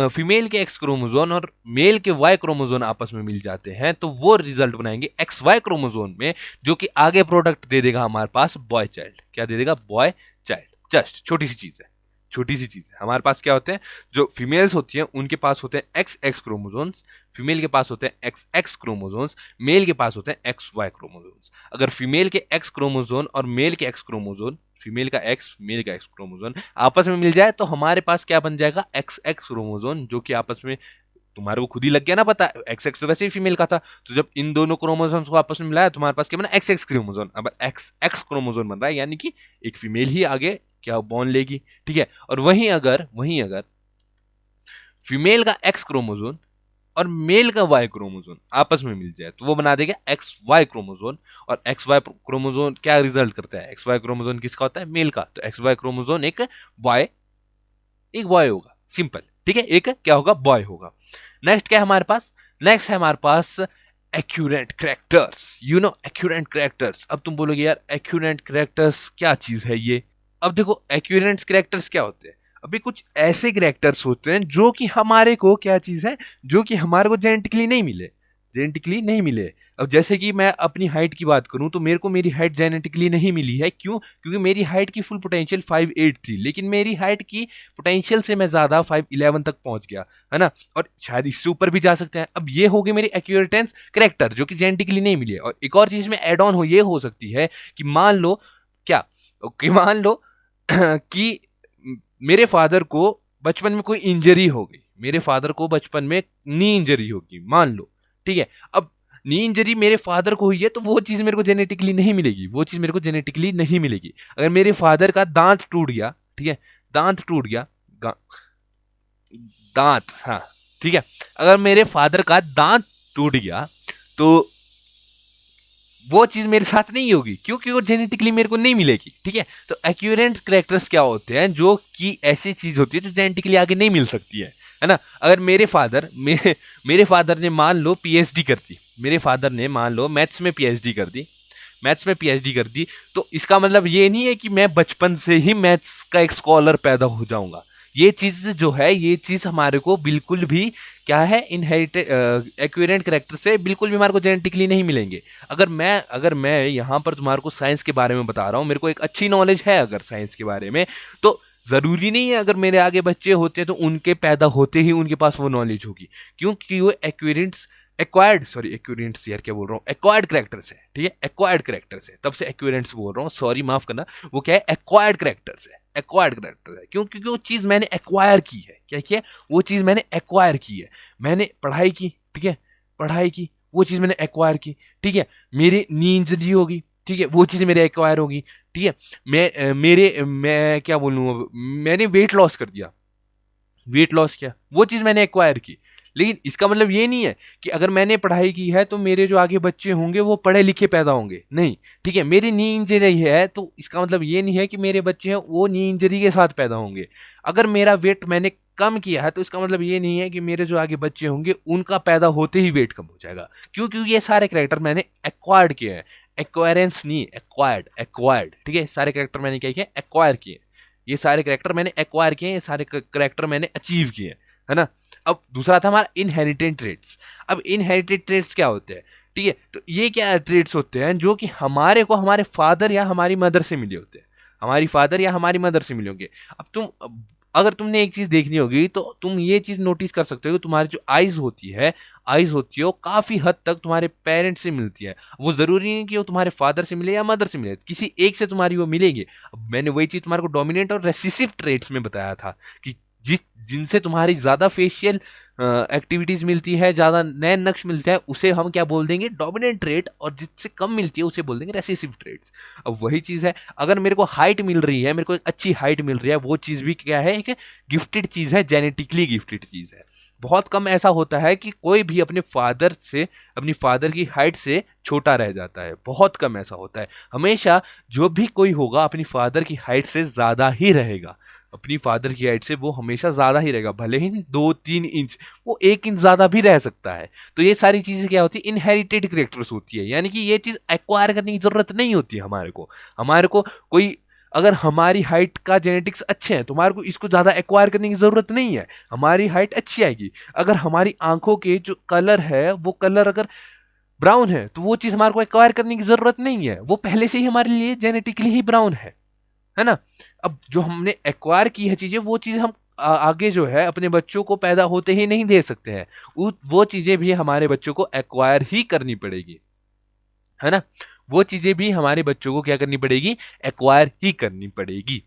फीमेल के एक्स क्रोमोसोम और मेल के वाई क्रोमोसोम आपस में मिल जाते हैं तो वो रिजल्ट बनाएंगे एक्स वाई क्रोमोसोम में, जो कि आगे प्रोडक्ट दे देगा हमारे पास बॉय चाइल्ड। क्या दे देगा? Boy child. जस्ट छोटी सी चीज है, छोटी सी चीज है। हमारे पास क्या होते हैं, जो फीमेल्स होती हैं उनके पास होते हैं एक्स एक्स क्रोमोसोम्स, फीमेल के पास होते हैं एक्स एक्स क्रोमोसोम्स, मेल के पास होते हैं एक्स वाई क्रोमोसोम्स। अगर फीमेल के एक्स क्रोमोसोम और मेल के एक्स क्रोमोसोम, फीमेल का एक्स क्रोमोसोम आपस में मिल जाए तो हमारे पास क्या बन जाएगा? एक्स एक्स क्रोमोसोम, जो कि आपस में तुम्हारे को खुद ही लग गया ना पता, एक्स एक्स वैसे ही फीमेल का था, तो जब इन दोनों क्रोमोसोम्स को आपस में मिलाया तुम्हारे पास क्या बना? X x chromosome. अब एक्स एक्स क्रोमोसोम बन रहा है, यानी कि एक फीमेल ही आगे क्या बॉर्न लेगी, ठीक है। और वहीं अगर फीमेल का एक्स क्रोमोसोम और मेल का वाई क्रोमोसोम आपस में मिल जाए तो वो बना देगा एक्स वाई क्रोमोसोम। और एक्स वाई क्रोमोसोम क्या रिजल्ट करता है? एक्स वाई क्रोमोसोम किसका होता है? मेल का। तो एक्स वाई क्रोमोसोम एक बॉय होगा, सिंपल, ठीक है। एक क्या होगा? बॉय होगा। नेक्स्ट क्या है हमारे पास? नेक्स्ट है हमारे पास accurate characters. You know accurate characters. अब तुम बोलोगे यार एक्यूरेंट कैरेक्टर्स क्या चीज है ये? अब देखो एक्यूरेंट कैरेक्टर्स क्या होते हैं। अभी कुछ ऐसे कैरेक्टर्स होते हैं जो कि हमारे को क्या चीज है, जो कि हमारे को जेनेटिकली नहीं मिले, जेनेटिकली नहीं मिले। अब जैसे कि मैं अपनी हाइट की बात करूं तो मेरे को मेरी हाइट जेनेटिकली नहीं मिली है। क्यों? क्योंकि मेरी हाइट की फुल पोटेंशियल 5'8" थी, लेकिन मेरी हाइट की पोटेंशियल से मैं ज्यादा 5'11" तक पहुंच गया, है ना। और शायद इससे ऊपर भी जा सकते हैं। अब ये हो गई मेरी एक्यूरेटेंस करेक्टर, जो कि जेनेटिकली नहीं मिली है। और एक और चीज में एड ऑन ये हो सकती है कि मान लो क्या, ओके मान लो कि मेरे फादर को बचपन में कोई इंजरी हो गई, मेरे फादर को बचपन में नी इंजरी होगी मान लो, ठीक है। अब नी इंजरी मेरे फादर को हुई है तो वो चीज मेरे को जेनेटिकली नहीं मिलेगी, वो चीज मेरे को जेनेटिकली नहीं मिलेगी। अगर मेरे फादर का दांत टूट गया, ठीक है, दांत टूट गया, दांत, हाँ ठीक है, अगर मेरे फादर का दांत टूट गया तो वो चीज मेरे साथ नहीं होगी, क्योंकि वो जेनेटिकली मेरे को नहीं मिलेगी, ठीक है। तो एक्यूरेंट कैरेक्टर्स क्या होते हैं? जो कि ऐसी चीज होती है जो जेनेटिकली आगे नहीं मिल सकती है ना। अगर मेरे फादर ने मान लो पीएचडी कर दी, मेरे फादर ने मान लो मैथ्स में पीएचडी कर दी, तो इसका मतलब ये नहीं है कि मैं बचपन से ही मैथ्स का एक स्कॉलर पैदा हो जाऊंगा। ये चीज जो है, ये चीज हमारे को बिल्कुल भी क्या है, इनहेरिटेड एक्यूरेंट कैरेक्टर से बिल्कुल भी हमारे को जेनेटिकली नहीं मिलेंगे। अगर मैं यहाँ पर तुम्हारे को साइंस के बारे में बता रहा हूँ, मेरे को एक अच्छी नॉलेज है अगर साइंस के बारे में, तो जरूरी नहीं है अगर मेरे आगे बच्चे होते हैं तो उनके पैदा होते ही उनके पास वो नॉलेज होगी, क्योंकि वो एक्यूरेंट्स यार क्या बोल रहा हूँ, एक्वायर्ड कैरेक्टर्स है, ठीक है, एक्वायर्ड कैरेक्टर्स है, तब से एक्यूरेंट्स बोल रहा हूँ, सॉरी माफ करना। वो क्या है? एक्वायर्ड कैरेक्टर्स है, एक्वायर्ड कैरेक्टर है। क्योंकि वो चीज मैंने एक्वायर की है, क्या किया? वो चीज मैंने एक्वायर की है, मैंने पढ़ाई की, ठीक है, पढ़ाई की, वो चीज मैंने एक्वायर की, ठीक है। मेरी नींद इंजरी होगी, ठीक है, वो चीज मेरे एक्वायर होगी, ठीक है। मैं क्या बोलूँ, मैंने वेट लॉस कर दिया, वेट लॉस किया, वो चीज मैंने एक्वायर की। लेकिन इसका मतलब ये नहीं है कि अगर मैंने पढ़ाई की है तो मेरे जो आगे बच्चे होंगे वो पढ़े लिखे पैदा होंगे, नहीं, ठीक है। मेरी नी इंजरी है तो इसका मतलब ये नहीं है कि मेरे बच्चे हैं वो नी इंजरी के साथ पैदा होंगे। अगर मेरा वेट मैंने कम किया है तो इसका मतलब ये नहीं है कि मेरे जो आगे बच्चे होंगे उनका पैदा होते ही वेट कम हो जाएगा। क्यों? क्योंकि ये सारे कैरेक्टर मैंने एक्वायर्ड किए हैं, एक्वायरेंस नहीं, एक्वायर्ड, ठीक है। सारे कैरेक्टर मैंने क्या किया? एक्वायर किए। ये सारे कैरेक्टर मैंने एक्वायर किए, ये सारे कैरेक्टर मैंने अचीव किए, है ना। अब दूसरा था हमारा इनहेरिटेड ट्रेड्स। अब इनहेरिटेड ट्रेड्स क्या होते हैं? ठीक है, तो ये क्या ट्रेड्स होते हैं जो कि हमारे को हमारे फादर या हमारी मदर से मिले होते हैं, हमारी फादर या हमारी मदर से मिले होंगे। अब अगर तुमने एक चीज देखनी होगी तो तुम ये चीज नोटिस कर सकते हो कि तुम्हारी जो आइज होती है वो काफी हद तक तुम्हारे पेरेंट्स से मिलती है। वो जरूरी नहीं कि वो तुम्हारे फादर से मिले या मदर से मिले, किसी एक से तुम्हारी वो मिलेगी। अब मैंने वही चीज तुम्हारे को डोमिनेंट और रेसिसिव ट्रेड्स में बताया था कि जिनसे तुम्हारी ज्यादा फेशियल एक्टिविटीज मिलती है, ज्यादा नए नक्श मिलता है, उसे हम क्या बोल देंगे? Dominant trait. और जिससे कम मिलती है उसे बोल देंगे रेसेसिव ट्रेट्स। अब वही चीज है, अगर मेरे को हाइट मिल रही है, मेरे को एक अच्छी हाइट मिल रही है, वो चीज भी क्या है? एक गिफ्टेड चीज है, जेनेटिकली गिफ्टेड चीज है। बहुत कम ऐसा होता है कि कोई भी अपने फादर की हाइट से छोटा रह जाता है, बहुत कम ऐसा होता है। हमेशा जो भी कोई होगा अपनी फादर की हाइट से ज्यादा ही रहेगा, अपनी फादर की हाइट से वो हमेशा ज्यादा ही रहेगा, भले ही 2-3 इंच, वो 1 इंच ज्यादा भी रह सकता है। तो ये सारी चीजें क्या होती है, इनहेरिटेड कैरेक्टर्स होती है, यानी कि ये चीज एक्वायर करने की जरूरत नहीं होती है हमारे को कोई, अगर हमारी हाइट का जेनेटिक्स अच्छे हैं तो हमारे को इसको ज्यादा एक्वायर करने की जरूरत नहीं है, हमारी हाइट अच्छी आएगी। अगर हमारी आंखों के जो कलर है वो कलर अगर ब्राउन है तो वो चीज हमारे को एक्वायर करने की जरूरत नहीं है, वो पहले से ही हमारे लिए जेनेटिकली ही ब्राउन है ना। अब जो हमने एक्वायर की है चीजें, वो चीज हम आगे जो है अपने बच्चों को पैदा होते ही नहीं दे सकते हैं, वो चीजें भी हमारे बच्चों को एक्वायर ही करनी पड़ेगी, है ना। वो चीजें भी हमारे बच्चों को क्या करनी पड़ेगी, एक्वायर ही करनी पड़ेगी।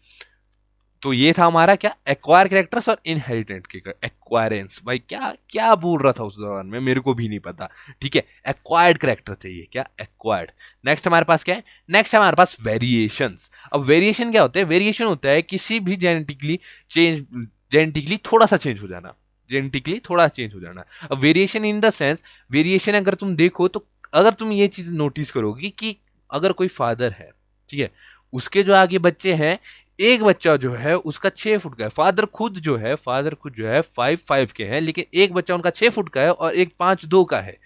तो ये था हमारा क्या, एक्वायर कैरेक्टर्स और इनहेरिटेंट के एक्वायरेंस। भाई क्या क्या बोल रहा था उस दौरान में, मेरे को भी नहीं पता। ठीक है, एक्वायर्ड कैरेक्टर चाहिए, क्या एक्वायर्ड। नेक्स्ट हमारे पास क्या है, नेक्स्ट हमारे पास वेरिएशंस। अब वेरिएशन क्या होते हैं, वेरिएशन होता है किसी भी जेनेटिकली थोड़ा सा चेंज हो जाना, जेनेटिकली थोड़ा चेंज हो जाना। अब variation in the sense, variation अगर तुम देखो तो अगर तुम ये चीज नोटिस करोगी कि अगर कोई फादर है, ठीक है, उसके जो आगे बच्चे हैं, एक बच्चा जो है उसका 6 फुट का है, फादर खुद जो है 5'5" के हैं, लेकिन एक बच्चा उनका 6 फुट का है और एक 5'2" का है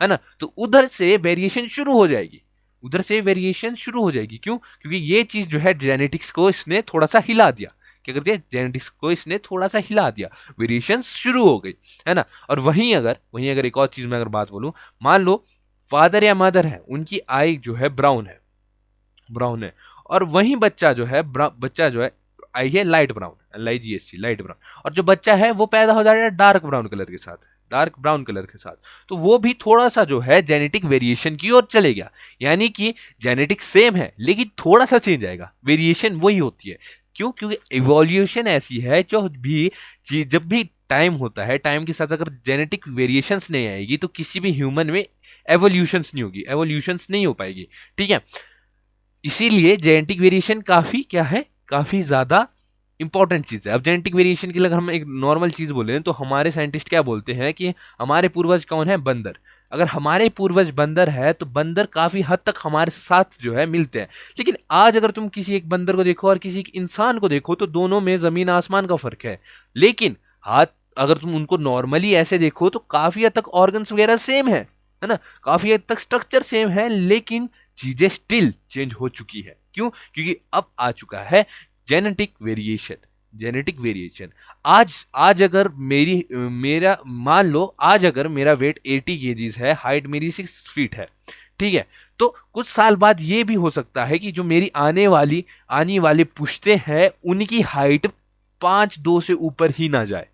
ना। तो उधर से वेरिएशन शुरू हो जाएगी, उधर से वेरिएशन शुरू हो जाएगी। क्यों, क्योंकि ये चीज जो है जेनेटिक्स को इसने थोड़ा सा हिला दिया। क्या कर दिया, जेनेटिक्स को इसने थोड़ा सा हिला दिया, वेरिएशन शुरू हो गई, है ना। और वहीं अगर एक और चीज में अगर बात बोलूं, मान लो फादर या मदर है, उनकी आई जो है ब्राउन है, और वही बच्चा जो है आई है light brown, LIGHT light brown, और जो बच्चा है वो पैदा हो जाएगा डार्क ब्राउन कलर के साथ, तो वो भी थोड़ा सा जो है जेनेटिक वेरिएशन की ओर चले गया। यानी कि जेनेटिक सेम है लेकिन थोड़ा सा चेंज आएगा, वेरिएशन वही होती है। क्यों, क्योंकि इवोल्यूशन ऐसी है, जो भी चीज जब भी टाइम होता है, टाइम के साथ अगर जेनेटिक वेरिएशंस नहीं आएगी तो किसी भी ह्यूमन में एवोल्यूशंस नहीं होगी, एवोल्यूशंस नहीं हो पाएगी। ठीक है, इसीलिए जेनेटिक वेरिएशन काफी ज्यादा इंपॉर्टेंट चीज है। अब जेनेटिक वेरिएशन के लिए अगर हम एक नॉर्मल चीज बोले तो हमारे साइंटिस्ट क्या बोलते हैं कि हमारे पूर्वज कौन है, बंदर। अगर हमारे पूर्वज बंदर है तो बंदर काफी हद तक हमारे साथ जो है मिलते हैं। लेकिन आज अगर तुम किसी एक बंदर को देखो और किसी एक इंसान को देखो तो दोनों में जमीन आसमान का फर्क है। लेकिन हाथ अगर तुम उनको नॉर्मली ऐसे देखो तो काफी हद तक ऑर्गन्स वगैरह सेम है ना, काफी हद तक स्ट्रक्चर सेम है, लेकिन चीजें स्टिल चेंज हो चुकी है। क्यों, क्योंकि अब आ चुका है जेनेटिक वेरिएशन। आज अगर मेरा मान लो आज अगर मेरा वेट 80 kgs है, हाइट मेरी 6 फीट है, ठीक है, तो कुछ साल बाद ये भी हो सकता है कि जो मेरी आने वाली पुश्ते हैं उनकी हाइट 5'2" से ऊपर ही ना जाए,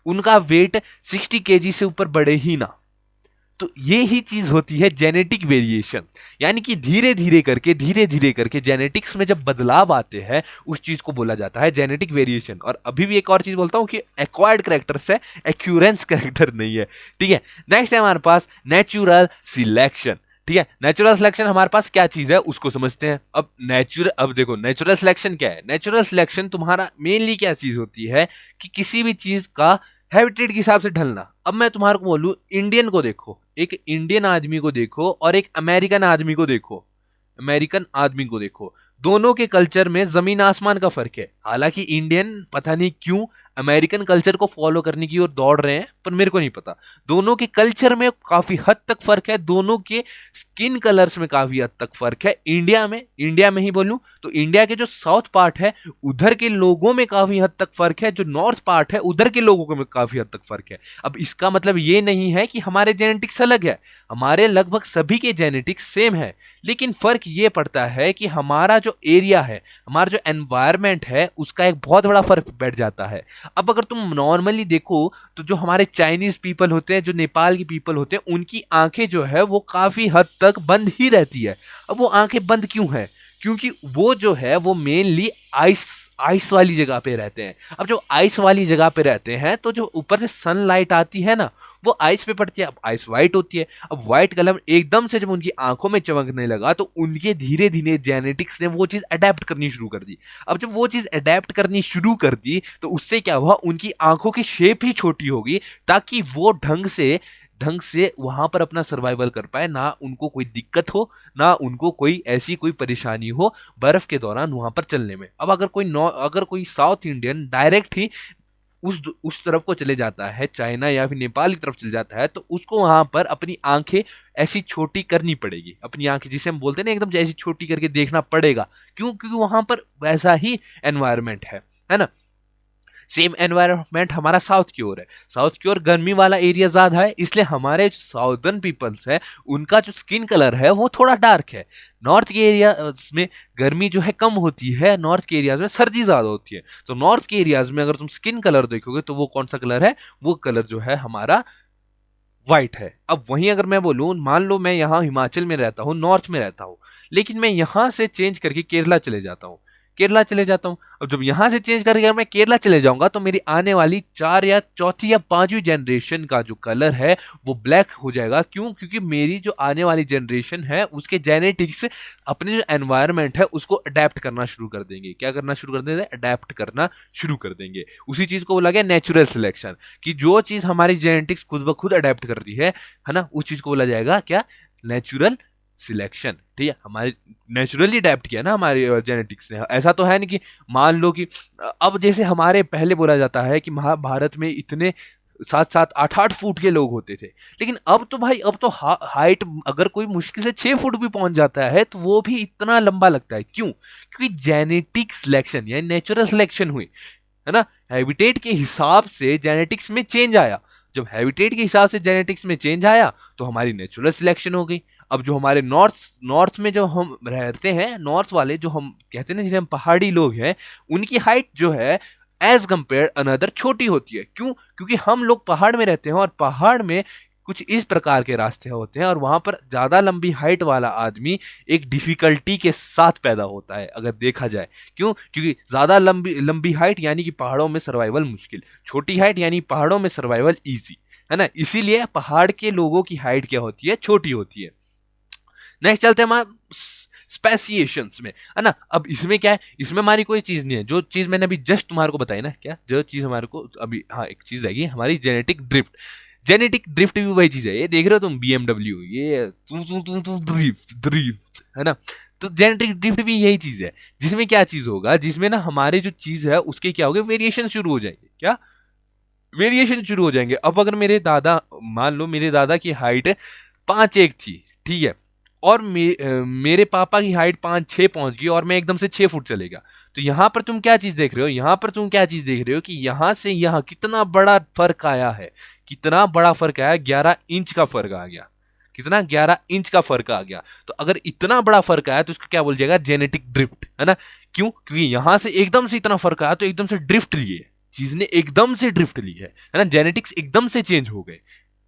उनका वेट 60 kg से ऊपर बढ़े ही ना। तो ये ही चीज होती है जेनेटिक वेरिएशन। यानी कि धीरे धीरे करके जेनेटिक्स में जब बदलाव आते हैं उस चीज को बोला जाता है जेनेटिक वेरिएशन। और अभी भी एक और चीज बोलता हूं कि एक्वायर्ड कैरेक्टर्स है, एक्यूरेंस कैरेक्टर नहीं है। ठीक है, नेक्स्ट है हमारे पास नेचुरल सिलेक्शन। ठीक है, नेचुरल सिलेक्शन हमारे पास क्या चीज है उसको समझते हैं। अब देखो नेचुरल सिलेक्शन क्या है। नेचुरल सिलेक्शन तुम्हारा मेनली क्या चीज होती है कि किसी भी चीज का हैबिटेट के हिसाब से ढलना। अब मैं तुम्हारे को बोलूं, इंडियन को देखो, एक इंडियन आदमी को देखो और एक अमेरिकन आदमी को देखो, दोनों के कल्चर में जमीन आसमान का फर्क है। हालांकि इंडियन पता नहीं क्यों अमेरिकन कल्चर को फॉलो करने की ओर दौड़ रहे हैं, पर मेरे को नहीं पता। दोनों के कल्चर में काफी हद तक फर्क है, दोनों के स्किन कलर्स में काफी हद तक फर्क है। इंडिया में ही बोलूं तो इंडिया के जो साउथ पार्ट है उधर के लोगों में काफी हद तक फर्क है, जो नॉर्थ पार्ट है उधर के लोगों में काफी हद तक फर्क है। अब इसका मतलब ये नहीं है कि हमारे जेनेटिक्स अलग है, हमारे लगभग सभी के जेनेटिक्स सेम है, लेकिन फर्क ये पड़ता है कि हमारा जो एरिया है, हमारा जो एनवायरमेंट है, उसका एक बहुत बड़ा फर्क बैठ जाता है। अब अगर तुम नॉर्मली देखो तो जो हमारे चाइनीज पीपल होते हैं, जो नेपाल की पीपल होते हैं, उनकी आंखें जो है वो काफी हद तक बंद ही रहती है। अब वो आंखें बंद क्यों है, क्योंकि वो जो है वो मेनली आइस वाली जगह पे रहते हैं। अब जो आइस वाली जगह पे रहते हैं तो जो ऊपर से सनलाइट आती है ना, वो आइस पे पड़ती है, अब आइस व्हाइट होती है। अब व्हाइट कलर एकदम से जब उनकी आंखों में चमकने लगा तो उनके धीरे धीरे जेनेटिक्स ने वो चीज अडेप्ट करनी शुरू कर दी। अब जब वो चीज अडेप्ट करनी शुरू कर दी तो उससे क्या हुआ, उनकी आंखों की शेप ही छोटी होगी ताकि वो ढंग से वहां पर अपना सर्वाइवल कर पाए, ना उनको कोई दिक्कत हो, ना उनको कोई ऐसी कोई परेशानी हो बर्फ के दौरान वहां पर चलने में। अब अगर कोई साउथ इंडियन डायरेक्ट ही उस तरफ को चले जाता है, चाइना या फिर नेपाल की तरफ चले जाता है, तो उसको वहां पर अपनी आंखें ऐसी छोटी करनी पड़ेगी, अपनी आंखें जिसे हम बोलते हैं ना एकदम ऐसी छोटी करके देखना पड़ेगा। क्यों? क्योंकि वहां पर वैसा ही एनवायरमेंट है ना। सेम एनवायरनमेंट हमारा साउथ की ओर है, साउथ की ओर गर्मी वाला एरिया ज्यादा है, इसलिए हमारे जो साउदर्न पीपल्स है उनका जो स्किन कलर है वो थोड़ा डार्क है। नॉर्थ के एरिया में गर्मी जो है कम होती है, नॉर्थ के एरियाज में सर्दी ज्यादा होती है। तो नॉर्थ के एरियाज में अगर तुम स्किन कलर देखोगे तो वो कौन सा कलर है, वो कलर जो है हमारा व्हाइट है। अब वहीं अगर मैं बोलूं, मान लो मैं यहाँ हिमाचल में रहता हूँ, नॉर्थ में रहता हूँ, लेकिन मैं यहां से चेंज करके केरला चले जाता हूँ, केरला चले जाता हूं। अब जब यहां से चेंज करके अगर मैं केरला चले जाऊंगा तो मेरी आने वाली चौथी या पांचवी जनरेशन का जो कलर है वो ब्लैक हो जाएगा। क्यों? क्योंकि मेरी जो आने वाली जनरेशन है उसके जेनेटिक्स अपने जो एनवायरमेंट है उसको अडेप्ट करना शुरू कर देंगे। क्या करना शुरू कर देंगे? अडेप्ट करना शुरू कर देंगे। उसी चीज को बोला गया नेचुरल सिलेक्शन, कि जो चीज हमारी जेनेटिक्स खुद ब खुद अडेप्ट कर रही है ना, उस चीज को बोला जाएगा क्या? Natural selection. ठीक है, हमारे नेचुरली अडेप्ट किया ना हमारे जेनेटिक्स ने। ऐसा तो है नहीं कि मान लो कि अब जैसे हमारे पहले बोला जाता है कि महाभारत में इतने 7-7 8-8 फुट के लोग होते थे, लेकिन अब तो भाई अब तो हाइट अगर कोई मुश्किल से 6 फुट भी पहुंच जाता है तो वो भी इतना लंबा लगता है। क्यों? क्योंकि जेनेटिक सिलेक्शन यानी नेचुरल सिलेक्शन हुई है ना। हैबिटेट के हिसाब से जेनेटिक्स में चेंज आया। जब हैबिटेट के हिसाब से जेनेटिक्स में चेंज आया तो हमारी नेचुरल सिलेक्शन हो गई। अब जो हमारे नॉर्थ में जो हम रहते हैं, नॉर्थ वाले जो हम कहते हैं ना, जिन्हें हम पहाड़ी लोग हैं, उनकी हाइट जो है एज कंपेयर अनदर छोटी होती है। क्यों? क्योंकि हम लोग पहाड़ में रहते हैं और पहाड़ में कुछ इस प्रकार के रास्ते होते हैं और वहां पर ज्यादा लंबी हाइट वाला आदमी एक डिफिकल्टी के साथ पैदा होता है अगर देखा जाए। क्यों? क्योंकि ज्यादा लंबी हाइट यानी कि पहाड़ों में सर्वाइवल मुश्किल, छोटी हाइट यानी पहाड़ों में सर्वाइवल इजी, है ना। इसीलिए पहाड़ के लोगों की हाइट क्या होती है? छोटी होती है। नेक्स्ट चलते हैं हमारे स्पेसिएशंस में, है ना। अब इसमें क्या है? इसमें हमारी कोई चीज नहीं है। जो चीज मैंने अभी जस्ट तुम्हारे को बताई ना, क्या जो चीज हमारे को अभी, हाँ एक चीज रहेगी हमारी जेनेटिक ड्रिफ्ट। जेनेटिक ड्रिफ्ट भी वही चीज है, ये देख रहे हो तुम BMW, ये तू ड्रिफ्ट ड्रिफ्ट, है ना। तो जेनेटिक ड्रिफ्ट भी यही चीज है, जिसमें क्या चीज होगा, जिसमें ना हमारे जो चीज है उसके क्या होगा, वेरिएशन शुरू हो जाएंगे। क्या? वेरिएशन शुरू हो जाएंगे। अब अगर मान लो मेरे दादा की हाइट 5'1" थी, ठीक है, और मेरे पापा की हाइट 5'6" पहुंच गई और मैं एकदम से 6 फुट चले गया। तो यहां पर तुम क्या चीज देख रहे हो? यहां पर तुम क्या चीज देख रहे हो कि यहां से यहां कितना बड़ा फर्क आया है, कितना बड़ा फर्क आया, 11 इंच का फर्क आ गया। कितना? 11 इंच का फर्क आ गया। तो अगर इतना बड़ा फर्क आया तो इसको क्या बोल जाएगा? जेनेटिक ड्रिफ्ट, है ना। क्यों? क्योंकि यहां से एकदम से इतना फर्क आया तो एकदम से ड्रिफ्ट लिए, चीज ने एकदम से ड्रिफ्ट ली है ना। जेनेटिक्स एकदम से चेंज हो गए,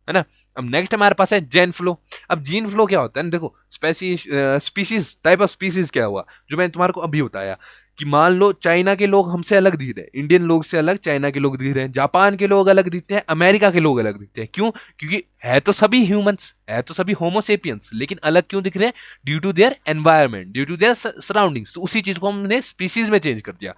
है ना। अब नेक्स्ट हमारे पास है जेन फ्लो। अब जीन फ्लो क्या होता है? देखो, स्पीसीज, टाइप ऑफ स्पीसीज क्या हुआ, जो मैंने तुम्हारे को अभी बताया कि मान लो चाइना के लोग हमसे अलग दिख रहे हैं, इंडियन लोग से अलग चाइना के लोग दिख रहे हैं, जापान के लोग अलग दिखते हैं, अमेरिका के लोग अलग दिखते हैं। क्यों? क्योंकि है तो सभी ह्यूमंस, है तो सभी होमोसेपियंस, लेकिन अलग क्यों दिख रहे हैं? Due to their environment, due to their surroundings. तो उसी चीज को हमने स्पीसीज में चेंज कर दिया।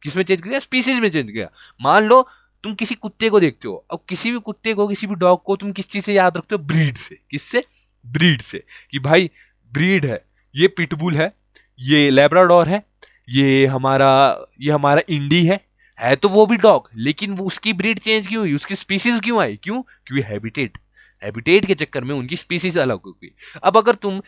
किसमें चेंज कर दिया? स्पीसीज में चेंज किया। मान लो तुम किसी कुत्ते को देखते हो, अब किसी भी कुत्ते को, किसी भी डॉग को तुम किस चीज से याद रखते हो? ब्रीड से। किससे? ब्रीड से, कि भाई ब्रीड है, ये पिटबुल है, ये लेब्राडोर है, ये हमारा इंडी है तो वो भी डॉग, लेकिन वो उसकी ब्रीड चेंज क्यों हुई, उसकी स्पीसीज क्यों आई? क्यों? क्योंकि हैबिटेट के चक्कर में उनकी स्पीसीज अलग हो गई। अब अगर तुम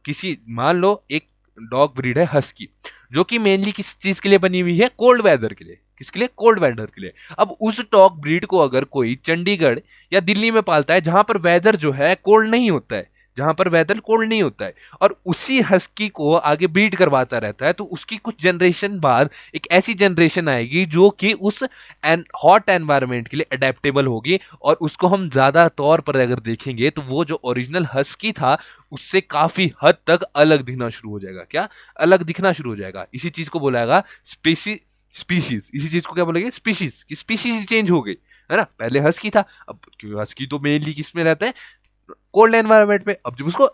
किसी मान लो एक डॉग ब्रीड है हस्की, जो कि मेनली किस चीज के लिए बनी हुई है? कोल्ड वेदर के लिए। किसके लिए? कोल्ड वेदर के लिए। अब उस डॉग ब्रीड को अगर कोई चंडीगढ़ या दिल्ली में पालता है जहां पर वेदर जो है कोल्ड नहीं होता है, जहां पर वेदर कोल्ड नहीं होता है, और उसी हस्की को आगे ब्रीड करवाता रहता है, तो उसकी कुछ जनरेशन बाद एक ऐसी जनरेशन आएगी जो कि उस हॉट एनवायरनमेंट के लिए अडेप्टेबल होगी, और उसको हम ज्यादा तौर पर अगर देखेंगे तो वो जो ओरिजिनल हस्की था उससे काफी हद तक अलग दिखना शुरू हो जाएगा। क्या? अलग दिखना शुरू हो जाएगा। इसी चीज को बोला स्पीसीज। इसी चीज को क्या बोलेंगे? स्पीसीज की स्पीसीज चेंज हो गई, है ना। पहले हस्की था, अब क्योंकि हस्की तो मेनली किस में रहता है, कोल्ड एनवायरनमेंट में। अब जब उसको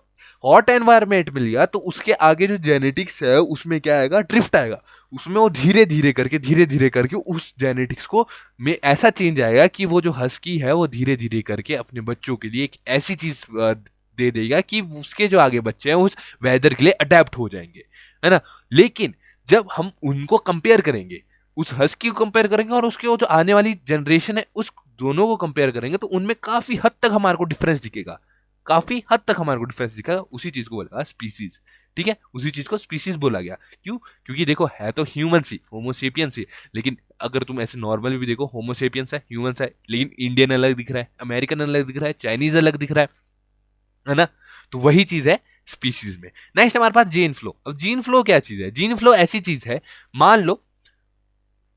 हॉट एनवायरनमेंट मिल गया तो उसके आगे जो जेनेटिक्स है उसमें क्या आएगा, ड्रिफ्ट आएगा। उसमें वो धीरे धीरे करके उस जेनेटिक्स को में ऐसा चेंज आएगा कि वो जो हस्की है वो धीरे धीरे करके अपने बच्चों के लिए एक ऐसी चीज दे देगा कि उसके जो आगे बच्चे हैं उस वेदर के लिए अडेप्ट हो जाएंगे, है ना। लेकिन जब हम उनको कंपेयर करेंगे, उस हस्की को कंपेयर करेंगे और उसके वो जो आने वाली जनरेशन है उस दोनों को कंपेयर करेंगे, तो उनमें काफी हद तक हमारे को डिफरेंस दिखेगा, काफी हद तक हमारे को डिफरेंस दिखेगा। उसी चीज को बोला स्पीसीज, ठीक है, उसी चीज को स्पीसीज बोला गया। क्यों? क्योंकि देखो है तो ह्यूमन सी, होमोसेपियंस ही, लेकिन अगर तुम ऐसे नॉर्मल भी देखो, होमोसेपियंस है, ह्यूमंस है, लेकिन इंडियन अलग दिख रहा है, अमेरिकन अलग दिख रहा है, चाइनीज अलग दिख रहा है ना। तो वही चीज है स्पीसीज में। नेक्स्ट हमारे पास जीन फ्लो। अब जीन फ्लो क्या चीज है? जीन फ्लो ऐसी चीज है, मान लो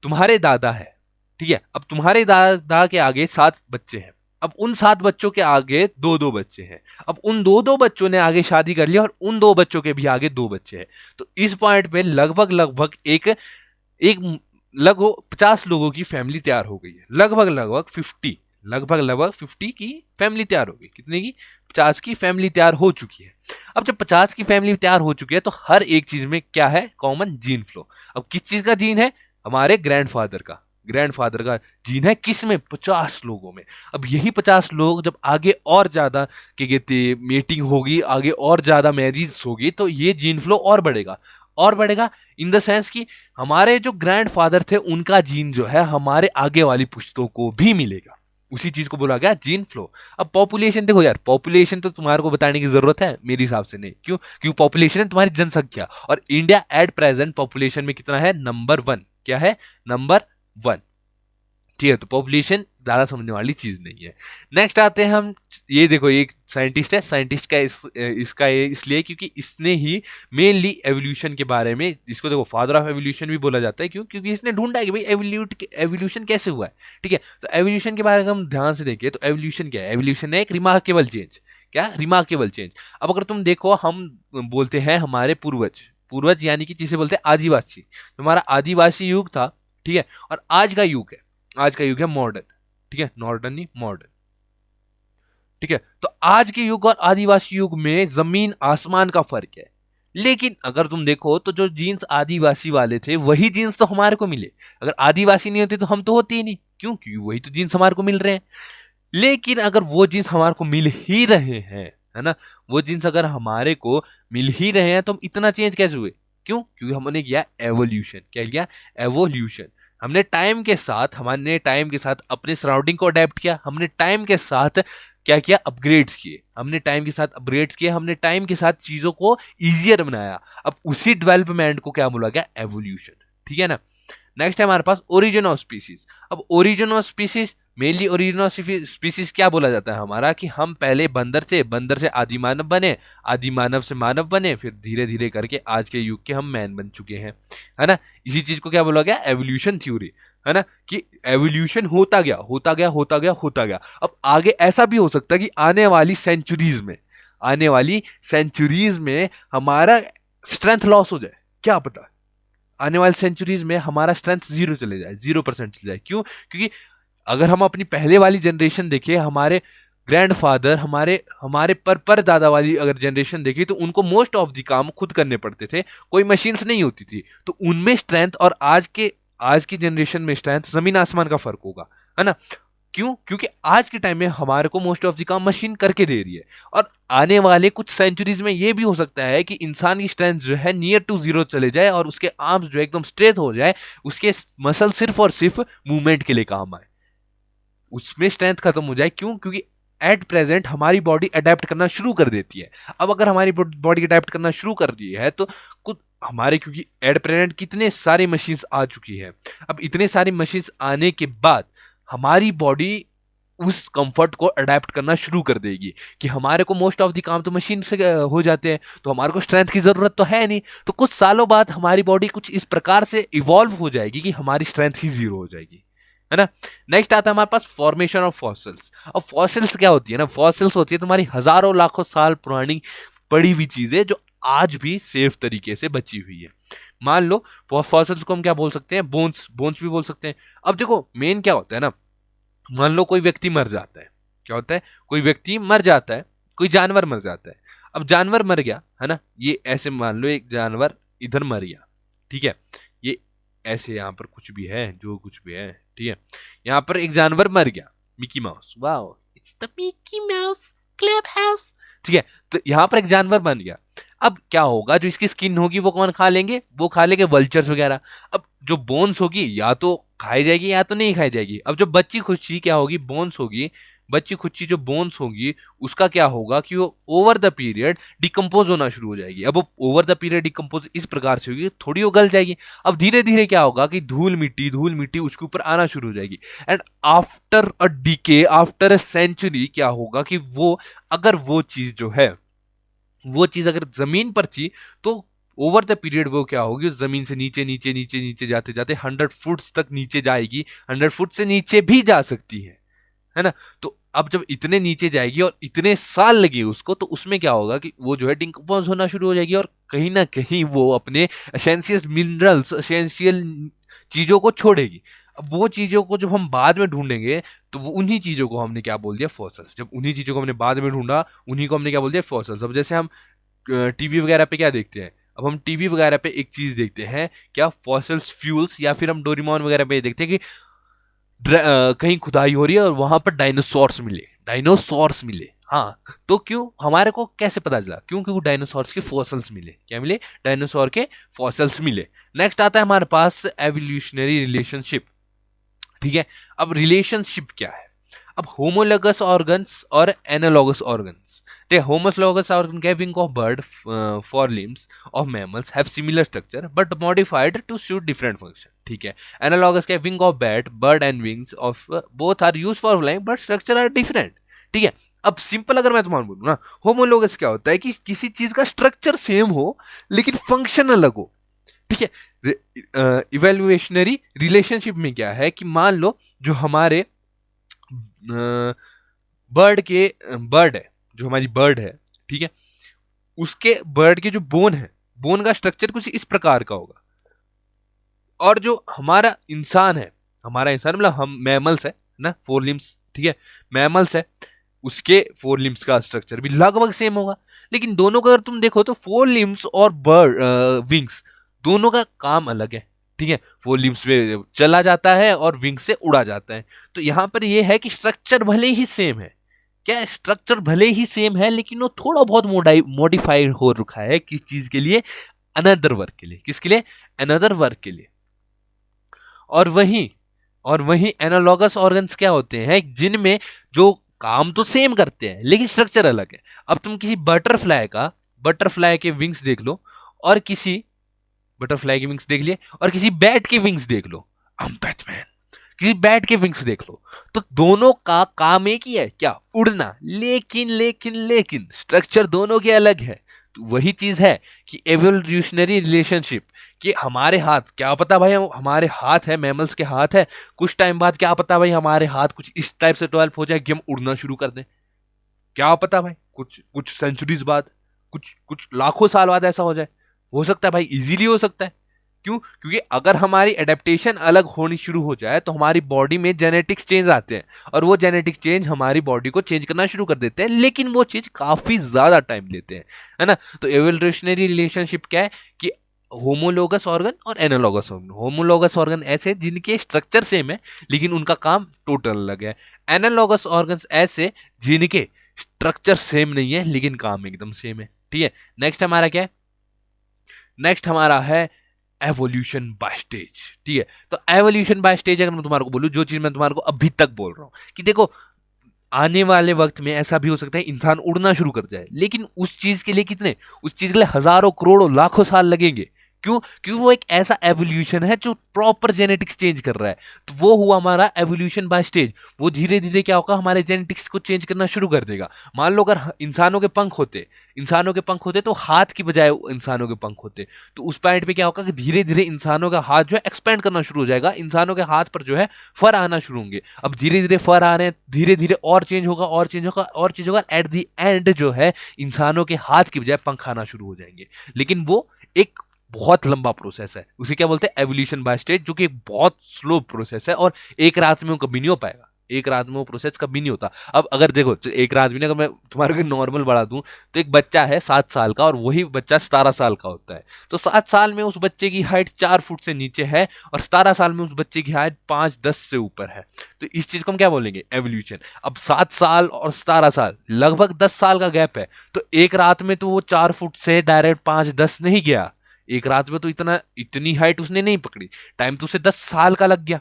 तुम्हारे दादा है, ठीक है, अब तुम्हारे दादा के आगे 7 बच्चे हैं, अब उन 7 बच्चों के आगे 2-2 बच्चे हैं, अब उन 2-2 बच्चों ने आगे शादी कर लिया और उन 2 बच्चों के भी आगे 2 बच्चे हैं। तो इस पॉइंट पे लगभग लगभग एक एक लगभग 50 लोगों की फैमिली तैयार हो गई है, लगभग लगभग 50 की फैमिली तैयार हो गई। कितने की? 50 की फैमिली तैयार हो चुकी है। अब जब 50 की फैमिली तैयार हो चुकी है तो हर एक चीज में क्या है कॉमन? Gene flow. अब किस चीज का जीन है? हमारे ग्रैंडफादर का जीन है, किस में? 50 लोगों में। अब यही 50 लोग जब आगे और ज्यादा क्या कहते मीटिंग होगी, आगे और ज्यादा मैरिज होगी, तो ये जीन फ्लो और बढ़ेगा इन द सेंस कि हमारे जो ग्रैंडफादर थे उनका जीन जो है हमारे आगे वाली पुश्तों को भी मिलेगा। उसी चीज को बोला गया जीन फ्लो। अब पॉपुलेशन देखो यार, पॉपुलेशन तो तुम्हारे को बताने की जरूरत है? मेरे हिसाब से नहीं। क्यों? क्योंकि पॉपुलेशन है तुम्हारी जनसंख्या, और इंडिया एट प्रेजेंट पॉपुलेशन में कितना है? नंबर 1। क्या है? नंबर 1। ठीक है, तो पॉपुलेशन ज्यादा समझने वाली चीज नहीं है। नेक्स्ट आते हैं हम, ये देखो एक साइंटिस्ट है, साइंटिस्ट का इसका इसलिए क्योंकि इसने ही मेनली एवोल्यूशन के बारे में, इसको देखो फादर ऑफ एवोल्यूशन भी बोला जाता है। क्यों? क्योंकि इसने ढूंढा है कि भाई एवोल्यूशन कैसे हुआ है। ठीक है, तो एवोल्यूशन के बारे में हम ध्यान से देखें तो एवोल्यूशन क्या है? एवोल्यूशन है एक रिमार्केबल चेंज। क्या? Remarkable change. अब अगर तुम देखो, हम बोलते हैं हमारे पूर्वज यानी कि जिसे बोलते हैं आदिवासी, हमारा आदिवासी युग था, ठीक है, और आज का युग है मॉडर्न। ठीक है, नॉर्डन नहीं, मॉडर्न। ठीक है, तो आज के युग और आदिवासी युग में जमीन आसमान का फर्क है। लेकिन अगर तुम देखो तो जो जीन्स आदिवासी वाले थे वही जीन्स तो हमारे को मिले। अगर आदिवासी नहीं होते तो हम तो होते ही नहीं। क्यों? क्योंकि वही तो जीन्स हमारे को मिल रहे हैं। लेकिन अगर वो जीन्स हमारे को मिल ही रहे हैं, है ना, वो जीन्स अगर हमारे को मिल ही रहे हैं तो हम इतना चेंज कैसे हुए? क्यों? क्योंकि हमने किया एवोल्यूशन। क्या किया? एवोल्यूशन। हमने टाइम के साथ अपने सराउंडिंग को अडेप्ट किया, हमने टाइम के साथ क्या किया? अपग्रेड्स किए, हमने टाइम के साथ चीजों को इजियर बनाया। अब उसी डेवलपमेंट को क्या बोला गया? एवोल्यूशन। ठीक है ना। नेक्स्ट है हमारे पास ओरिजिन ऑफ स्पीसीज। अब origin of species, mainly origin of species क्या बोला जाता है हमारा? कि हम पहले बंदर से आदि मानव बने, आदि मानव से मानव बने, फिर धीरे धीरे करके आज के युग के हम मैन बन चुके हैं, है ना। इसी चीज को क्या बोला गया? एवोल्यूशन थ्योरी, है ना, कि एवोल्यूशन होता गया। अब आगे ऐसा भी हो सकता है कि आने वाली सेंचुरीज में हमारा स्ट्रेंथ लॉस हो जाए, क्या पता। आने वाली सेंचुरीज में हमारा स्ट्रेंथ 0% चले जाए। क्यों? क्योंकि अगर हम अपनी पहले वाली जनरेशन देखें, हमारे ग्रैंडफादर, हमारे पर दादा वाली अगर जनरेशन देखी तो उनको मोस्ट ऑफ द काम खुद करने पड़ते थे, कोई मशीन्स नहीं होती थी। तो उनमें स्ट्रेंथ और आज की जनरेशन में स्ट्रेंथ जमीन आसमान का फर्क होगा, है ना। क्यों? क्योंकि आज के टाइम में हमारे को मोस्ट ऑफ द काम मशीन करके दे रही है, और आने वाले कुछ सेंचुरीज में ये भी हो सकता है कि इंसान की स्ट्रेंथ जो है नियर टू 0 चले जाए और उसके आर्म्स जो एकदम स्ट्रेट हो जाए, उसके मसल सिर्फ और सिर्फ मूवमेंट के लिए काम आए, उसमें स्ट्रेंथ खत्म हो जाए। क्यों? क्योंकि एट प्रेजेंट हमारी बॉडी अडेप्ट करना शुरू कर देती है। अब अगर हमारी बॉडी अडेप्ट करना शुरू कर दी है तो कुछ हमारे, क्योंकि एट प्रेजेंट कितने सारे मशीन्स आ चुकी है, अब इतने सारी मशीन्स आने के बाद हमारी बॉडी उस कंफर्ट को अडेप्ट करना शुरू कर देगी कि हमारे को मोस्ट ऑफ द काम तो मशीन से हो जाते हैं, तो हमारे को स्ट्रेंथ की जरूरत तो है नहीं। तो कुछ सालों बाद हमारी बॉडी कुछ इस प्रकार से इवॉल्व हो जाएगी कि हमारी स्ट्रेंथ ही 0 हो जाएगी, है ना। नेक्स्ट आता है हमारे पास फॉर्मेशन ऑफ फॉसिल्स। अब फॉसिल्स क्या होती है ना? फॉसिल्स होती है तुम्हारी हजारों लाखों साल पुरानी पड़ी हुई चीजें जो आज भी सेफ तरीके से बची हुई है। मान लो फॉसिल्स को हम क्या बोल सकते हैं? बोन्स भी बोल सकते हैं। अब देखो मेन क्या होता है ना, मान लो कोई व्यक्ति मर जाता है, क्या होता है, कोई व्यक्ति मर जाता है, कोई जानवर मर जाता है। अब जानवर मर गया है ना, ये ऐसे मान लो एक जानवर इधर मर गया, ठीक है, ये ऐसे यहाँ पर कुछ भी है, जो कुछ भी है, ठीक है, यहाँ पर एक जानवर मर गया, Mickey mouse, wow it's the Mickey mouse club house, ठीक है, तो यहाँ पर एक जानवर बन गया। अब क्या होगा, जो इसकी स्किन होगी वो कौन खा लेंगे, वो खा लेंगे वल्चर्स वगैरह। अब जो बोन्स होगी या तो खाई जाएगी या तो नहीं खाई जाएगी। अब जो बच्ची खुची क्या होगी, बोन्स होगी, बच्ची खुची जो बोन्स होगी उसका क्या होगा कि वो ओवर द पीरियड डिकम्पोज होना शुरू हो जाएगी। अब वो ओवर द पीरियड डिकम्पोज इस प्रकार से होगी, थोड़ी वो गल जाएगी। अब धीरे धीरे क्या होगा कि धूल मिट्टी उसके ऊपर आना शुरू हो जाएगी। And after a decade, after a century क्या होगा कि वो, अगर वो चीज जो है, वो चीज अगर जमीन पर थी तो ओवर द पीरियड वो क्या होगी, उस जमीन से नीचे नीचे नीचे नीचे जाते जाते 100 फुट तक नीचे जाएगी, 100 फुट से नीचे भी जा सकती है ना। तो अब जब इतने नीचे जाएगी और इतने साल लगे उसको, तो उसमें क्या होगा कि वो जो है डिकम्पोज होना शुरू हो जाएगी और कहीं ना कहीं वो अपने एसेंशियल मिनरल्स, एसेंशियल चीजों को छोड़ेगी। अब वो चीजों को जब हम बाद में ढूंढेंगे तो वो उन्हीं चीजों को हमने क्या बोल दिया, फॉसिल्स। जब उन्हीं चीजों को हमने बाद में ढूंढा, उन्हीं को हमने क्या बोल दिया, फॉसिल्स। अब जैसे हम टीवी वगैरह पे क्या देखते हैं, अब हम टीवी वगैरह पे एक चीज देखते हैं क्या, फॉसिल्स फ्यूल्स, या फिर हम डोरेमोन वगैरह पे देखते हैं कि कहीं खुदाई हो रही है और वहां पर डायनासोर्स मिले। हाँ, तो क्यों, हमारे को कैसे पता चला, क्यों, क्योंकि डायनासोर्स के फॉसिल्स मिले, क्या मिले, डायनासोर के फॉसिल्स मिले। नेक्स्ट आता है हमारे पास एवोल्यूशनरी रिलेशनशिप, ठीक है। अब रिलेशनशिप क्या है, अब होमोलोगस ऑर्गन्स और एनालॉगस ऑर्गन्स, ठीक है। Homologous organ having of bird for limbs of mammals have similar structure but modified to suit different function, ठीक है। एनालॉगस के wing of bat bird and wings of both are used for flying but structure are different, ठीक है। अब simple अगर मैं तुम्हारा बोलूं ना, होमोलोगस क्या होता है कि किसी चीज का स्ट्रक्चर सेम हो लेकिन फंक्शन अलग हो, ठीक है। इवेल्युएशनरी रिलेशनशिप में क्या है कि मान लो जो हमारे बर्ड है, जो हमारी बर्ड है, ठीक है, उसके बर्ड के जो बोन है, बोन का स्ट्रक्चर कुछ इस प्रकार का होगा। और जो हमारा इंसान है, हमारा इंसान मतलब हम मैमल्स है ना, 4 लिम्स, ठीक है, मैमल्स है, उसके 4 लिम्स का स्ट्रक्चर भी लगभग सेम होगा। लेकिन दोनों का अगर तुम देखो तो 4 लिम्स और बर्ड विंग्स दोनों का काम अलग है, ठीक है। 4 लिम्स में चला जाता है और विंग्स से उड़ा जाता है। तो यहां पर यह है कि स्ट्रक्चर भले ही सेम है, क्या स्ट्रक्चर भले ही सेम है, लेकिन वो थोड़ा बहुत मॉडिफाइड हो रखा है, किस चीज के लिए, अनदर वर्क के लिए, किसके लिए, अनदर वर्क के लिए। और वही एनालॉगस ऑर्गन्स क्या होते हैं, जिनमें जो काम तो सेम करते हैं लेकिन स्ट्रक्चर अलग है। अब तुम किसी बटरफ्लाई के विंग्स देख लो और किसी बटरफ्लाई के विंग्स देख लिए और किसी बैट के विंग्स देख लो, बैटमैन, किसी बैट के विंग्स देख लो, तो दोनों का काम एक ही है, क्या, उड़ना। लेकिन स्ट्रक्चर दोनों के अलग है। तो वही चीज है कि एवोल्यूशनरी रिलेशनशिप, कि हमारे हाथ, क्या पता भाई, हमारे हाथ है, मैमल्स के हाथ है, कुछ टाइम बाद क्या पता भाई हमारे हाथ कुछ इस टाइप से डेवलप हो जाए कि हम उड़ना शुरू कर दें। क्या पता भाई, कुछ कुछ सेंचुरीज बाद, कुछ कुछ लाखों साल बाद ऐसा हो जाए। हो सकता है भाई, इजीली हो सकता है। क्यों, क्योंकि अगर हमारी एडेप्टेशन अलग होनी शुरू हो जाए तो हमारी बॉडी में जेनेटिक्स चेंज आते हैं और वो जेनेटिक चेंज हमारी बॉडी को चेंज करना शुरू कर देते हैं, लेकिन वो चीज काफी ज्यादा टाइम लेते हैं, है ना। तो एवोल्यूशनरी रिलेशनशिप क्या है कि होमोलोगस ऑर्गन और एनालॉगस ऑर्गन। होमोलोगस ऑर्गन ऐसे जिनके स्ट्रक्चर सेम है लेकिन उनका काम टोटल अलग है। एनालॉगस ऑर्गन्स ऐसे जिनके स्ट्रक्चर सेम नहीं है लेकिन काम एकदम सेम है, ठीक है। नेक्स्ट हमारा क्या है, नेक्स्ट हमारा है एवोल्यूशन बाय स्टेज, ठीक है। तो एवोल्यूशन बाय स्टेज अगर मैं तुम्हारे को बोलूं, जो चीज मैं तुम्हारे को अभी तक बोल रहा हूं कि देखो, आने वाले वक्त में ऐसा भी हो सकता है इंसान उड़ना शुरू कर जाए, लेकिन उस चीज के लिए कितने, उस चीज के लिए हजारों करोड़ों लाखों साल लगेंगे। क्यों, क्योंकि वो एक ऐसा एवोल्यूशन है जो प्रॉपर जेनेटिक्स चेंज कर रहा है। तो वो हुआ हमारा एवोल्यूशन बाय स्टेज। वो धीरे धीरे क्या होगा, हमारे जेनेटिक्स को चेंज करना शुरू कर देगा। मान लो अगर इंसानों के पंख होते तो हाथ की बजाय इंसानों के पंख होते, तो उस पॉइंट पे क्या होगा कि धीरे धीरे इंसानों का हाथ जो है एक्सपेंड करना शुरू हो जाएगा, इंसानों के हाथ पर जो है फर आना शुरू होंगे। अब धीरे धीरे फर आ रहे हैं, धीरे धीरे और चेंज होगा और चेंज होगा और चेंज होगा, एट द एंड जो है इंसानों के हाथ की बजाय पंख आना शुरू हो जाएंगे। लेकिन वो एक बहुत लंबा प्रोसेस है, उसे क्या बोलते हैं, एवोल्यूशन बाय स्टेज, जो कि एक बहुत स्लो प्रोसेस है और एक रात में वो कभी नहीं हो पाएगा, एक रात में वो प्रोसेस कभी नहीं होता। अब अगर देखो एक रात भी नहीं, अगर मैं तुम्हारे को नॉर्मल बढ़ा दूं तो एक बच्चा है 7 साल का और वही बच्चा 17 साल का होता है, तो 7 साल में उस बच्चे की हाइट 4 फुट से नीचे है और 17 साल में उस बच्चे की हाइट 5-10 से ऊपर है। तो इस चीज को हम क्या बोलेंगे, एवोल्यूशन। अब 7 साल और 17 साल लगभग 10 साल का गैप है, तो एक रात में तो वो 4 फुट से डायरेक्ट 5-10 नहीं गया, एक रात में तो इतनी हाइट उसने नहीं पकड़ी, टाइम तो उसे 10 साल का लग गया,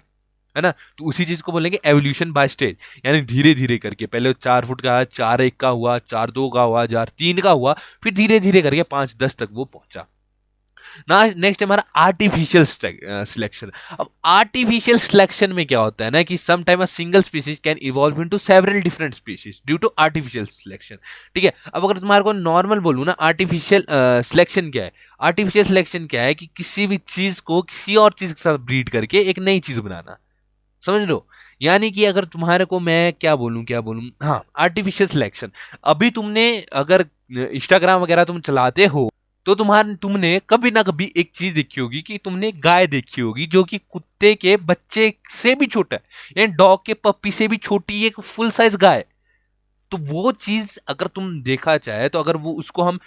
है ना। तो उसी चीज को बोलेंगे एवोल्यूशन बाय स्टेज, यानी धीरे धीरे करके पहले 4 फुट का, 4-1 का हुआ, 4-2 का हुआ, 4-3 का हुआ, फिर धीरे धीरे करके 5-10 तक वो पहुंचा ना। नेक्स्ट हमारा आर्टिफिशियल सिलेक्शन। अब आर्टिफिशियल सिलेक्शन में क्या होता है ना कि some time a single species can evolve into several different species due to artificial selection. ठीक है, अब अगर तुम्हारे को नॉर्मल बोलूं ना, आर्टिफिशियल सिलेक्शन क्या है, आर्टिफिशियल सिलेक्शन क्या है कि किसी भी चीज को किसी और चीज के साथ ब्रीड करके एक नई चीज बनाना, समझ लो। यानी कि अगर तुम्हारे को मैं क्या बोलूं, हाँ, आर्टिफिशियल सिलेक्शन। अभी तुमने अगर इंस्टाग्राम वगैरह तुम चलाते हो तो तुमने कभी ना कभी एक चीज देखी होगी कि तुमने गाय देखी होगी जो कि कुत्ते के बच्चे से भी छोटा है, यानी डॉग के पप्पी से भी छोटी एक फुल साइज गाय। तो वो चीज अगर तुम देखा चाहे तो अगर वो उसको हम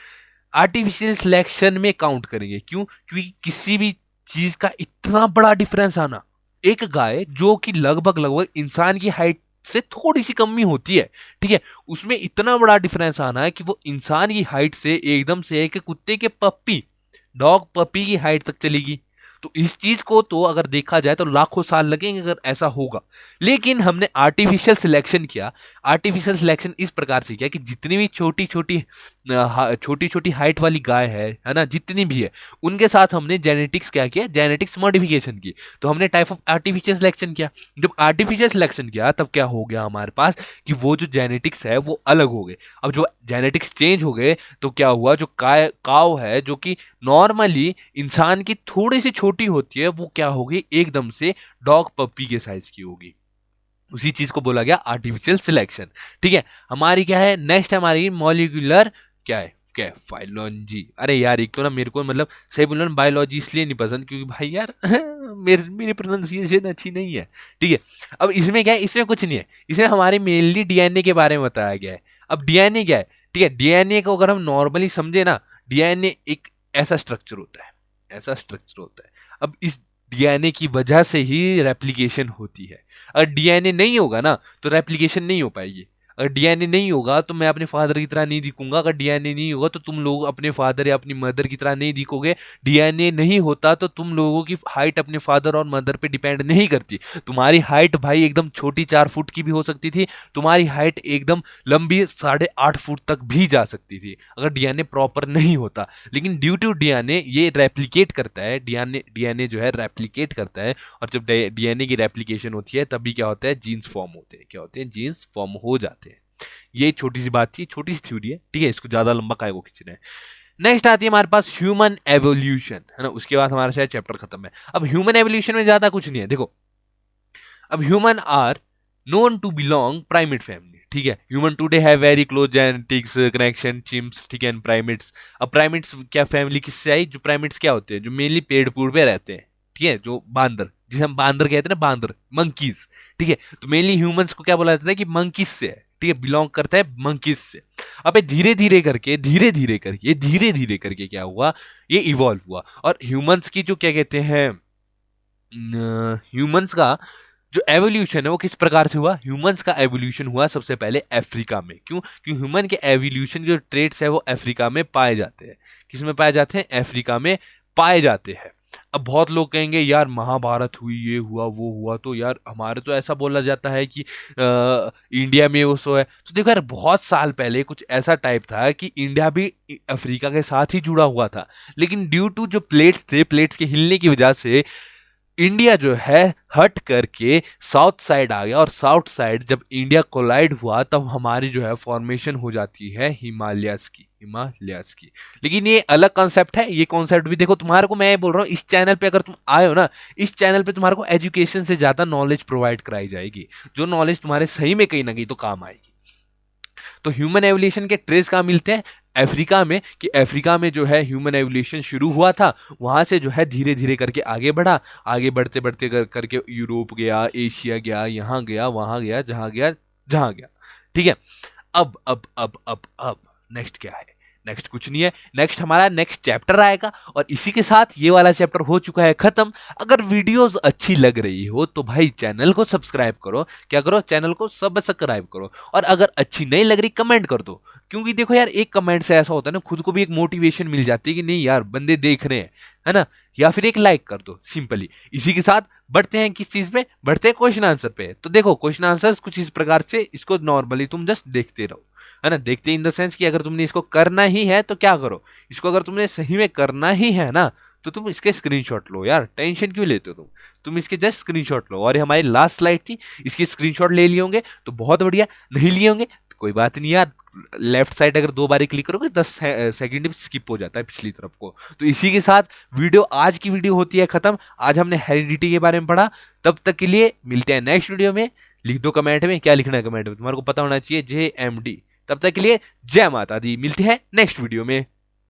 आर्टिफिशियल सिलेक्शन में काउंट करेंगे। क्यों? क्योंकि किसी भी चीज का इतना बड़ा डिफरेंस आना, एक गाय जो कि लगभग लगभग इंसान की हाइट से थोड़ी सी कमी होती है, ठीक है, उसमें इतना बड़ा डिफरेंस आना है कि वो इंसान की हाइट से एकदम से एक कुत्ते के पप्पी, डॉग पपी की हाइट तक चलेगी। तो इस चीज को तो अगर देखा जाए तो लाखों साल लगेंगे अगर ऐसा होगा। लेकिन हमने आर्टिफिशियल सिलेक्शन किया। आर्टिफिशियल सिलेक्शन इस प्रकार से किया कि जितनी भी छोटी छोटी हाइट वाली गाय है ना, जितनी भी है, उनके साथ हमने जेनेटिक्स क्या किया, जेनेटिक्स मॉडिफिकेशन की। तो हमने टाइप ऑफ आर्टिफिशियल सिलेक्शन किया। जब आर्टिफिशियल सिलेक्शन किया तब क्या हो गया हमारे पास कि वो जो जेनेटिक्स है वो अलग हो गए। अब जो जेनेटिक्स चेंज हो गए तो क्या हुआ, जो काव है जो कि नॉर्मली इंसान की थोड़ी सी छोटी होती है, वो क्या होगी, एकदम से डॉग पप्पी के साइज की होगी। उसी चीज को बोला गया आर्टिफिशियल सिलेक्शन। ठीक है, हमारी क्या है नेक्स्ट, हमारी मॉलिक्यूलर क्या है फाइलोलॉजी। अरे यार एक तो ना मेरे को मतलब सही बोलना बायोलॉजी इसलिए नहीं पसंद क्योंकि भाई यार मेरी प्रोनाउंसिएशन अच्छी नहीं है। ठीक है, अब इसमें क्या है, इसमें कुछ नहीं है, इसमें हमारे मेनली डीएनए के बारे में बताया गया है। अब डीएनए क्या है, ठीक है, डीएनए को अगर हम नॉर्मली समझे ना, डीएनए एक ऐसा स्ट्रक्चर होता है, ऐसा स्ट्रक्चर होता है। अब इस डीएनए की वजह से ही रेप्लिकेशन होती है। अगर डीएनए नहीं होगा ना तो रेप्लिकेशन नहीं हो पाएगी। अगर डीएनए नहीं होगा तो मैं अपने फादर की तरह नहीं दिखूंगा, अगर डीएनए नहीं होगा तो तुम लोग अपने फादर या अपनी मदर की तरह नहीं दिखोगे। डीएनए नहीं होता तो तुम लोगों की हाइट अपने फादर और मदर पे डिपेंड नहीं करती। तुम्हारी हाइट भाई एकदम छोटी 4 फुट की भी हो सकती थी, तुम्हारी हाइट एकदम लंबी 8.5 फुट तक भी जा सकती थी अगर डीएनए प्रॉपर नहीं होता। लेकिन ड्यू टू डीएनए ये रेप्लिकेट करता है, डीएनए जो है रेप्लिकेट करता है, और जब डीएनए की रेप्लिकेशन होती है तभी क्या होता है, जीन्स फॉर्म होते हैं। क्या होते हैं? जीन्स फॉर्म हो जाते हैं। ये छोटी सी बात थी, छोटी सी थ्योरी है, ठीक है, इसको ज्यादा लंबा काय को खींचना है। नेक्स्ट आती है हमारे पास ह्यूमन एवोल्यूशन, है ना, उसके बाद हमारा शायद चैप्टर खत्म है। अब ह्यूमन एवोल्यूशन में ज्यादा कुछ नहीं है। देखो, अब human are known to belong primate family, ठीक है, human today have very close genetics connection chimps, ठीक है, एंड प्राइमेट्स। अब प्राइमेट्स क्या फैमिली किससे आई, जो प्राइमेट्स क्या होते हैं, जो मेनली पेड़ पूड़ पे रहते हैं, ठीक है, जो बांदर, जिसे हम बांदर कहते हैं ना, बांदर, मंकीज, ठीक है, तो मेनली ह्यूमंस को क्या बोला जाता है कि मंकीज से है, ठीक है, बिलोंग करता है मंकीज से। अब धीरे धीरे करके क्या हुआ, ये इवॉल्व हुआ, और ह्यूमंस की जो क्या कहते हैं, ह्यूमंस का जो एवोल्यूशन है वो किस प्रकार से हुआ, ह्यूमंस का एवोल्यूशन हुआ सबसे पहले अफ्रीका में। क्यों? क्योंकि ह्यूमन के एवोल्यूशन जो ट्रेट्स है वो अफ्रीका में पाए जाते हैं। किस में पाए जाते हैं? अफ्रीका में पाए जाते हैं। अब बहुत लोग कहेंगे यार महाभारत हुई, ये हुआ वो हुआ, तो यार हमारे तो ऐसा बोला जाता है कि इंडिया में वो सो है। तो देखो यार बहुत साल पहले कुछ ऐसा टाइप था कि इंडिया भी अफ्रीका के साथ ही जुड़ा हुआ था, लेकिन ड्यू टू जो प्लेट्स थे, प्लेट्स के हिलने की वजह से इंडिया जो है हट करके साउथ साइड आ गया, और साउथ साइड जब इंडिया कोलाइड हुआ तब हमारी जो है फॉर्मेशन हो जाती है हिमालयास की। लेकिन ये अलग कॉन्सेप्ट है, ये कॉन्सेप्ट भी देखो, तुम्हारे को मैं बोल रहा हूँ इस चैनल पे अगर तुम आए हो ना, इस चैनल पे तुम्हारे को एजुकेशन से ज्यादा नॉलेज प्रोवाइड कराई जाएगी, जो नॉलेज तुम्हारे सही में कहीं ना कहीं तो काम आएगी। तो ह्यूमन एवोल्यूशन के ट्रेस कहाँ मिलते हैं? अफ्रीका में, कि अफ्रीका में जो है ह्यूमन एवोल्यूशन शुरू हुआ था, वहां से जो है धीरे धीरे करके आगे बढ़ा, आगे बढ़ते बढ़ते करके यूरोप गया, एशिया गया, यहाँ गया, वहां गया, जहां गया, जहां गया। ठीक है। अब नेक्स्ट क्या है? नेक्स्ट कुछ नहीं है, नेक्स्ट हमारा नेक्स्ट चैप्टर आएगा और इसी के साथ ये वाला चैप्टर हो चुका है खत्म। अगर वीडियोस अच्छी लग रही हो तो भाई चैनल को सब्सक्राइब करो, क्या करो, चैनल को सब्सक्राइब करो, और अगर अच्छी नहीं लग रही कमेंट कर दो, क्योंकि देखो यार एक कमेंट से ऐसा होता है ना, खुद को भी एक मोटिवेशन मिल जाती है कि नहीं यार बंदे देख रहे हैं, है ना। या फिर एक लाइक कर दो सिंपली। इसी के साथ बढ़ते हैं किस चीज पे? बढ़ते हैं क्वेश्चन आंसर पे। तो देखो क्वेश्चन आंसर कुछ इस प्रकार से, इसको नॉर्मली तुम जस्ट देखते रहो, है ना। देखते इन द सेंस कि अगर तुमने इसको करना ही है तो क्या करो, इसको अगर तुमने सही में करना ही है ना, तो तुम इसके स्क्रीनशॉट लो यार, टेंशन क्यों लेते हो तुम इसके जस्ट स्क्रीनशॉट लो। और ये हमारी लास्ट स्लाइड थी, इसकी स्क्रीनशॉट ले लिए होंगे तो बहुत बढ़िया, नहीं लिए होंगे तो कोई बात नहीं यार, लेफ्ट साइड अगर 2 बारी क्लिक करोगे 10 सेकंड स्किप हो जाता है पिछली तरफ को। तो इसी के साथ वीडियो, आज की वीडियो होती है खत्म। आज हमने हेरिडिटी के बारे में पढ़ा। तब तक के लिए मिलते हैं नेक्स्ट वीडियो में। लिख दो कमेंट में, क्या लिखना है कमेंट में तुम्हारे को पता होना चाहिए, JMD। तब तक के लिए जय माता दी, मिलते हैं नेक्स्ट वीडियो में।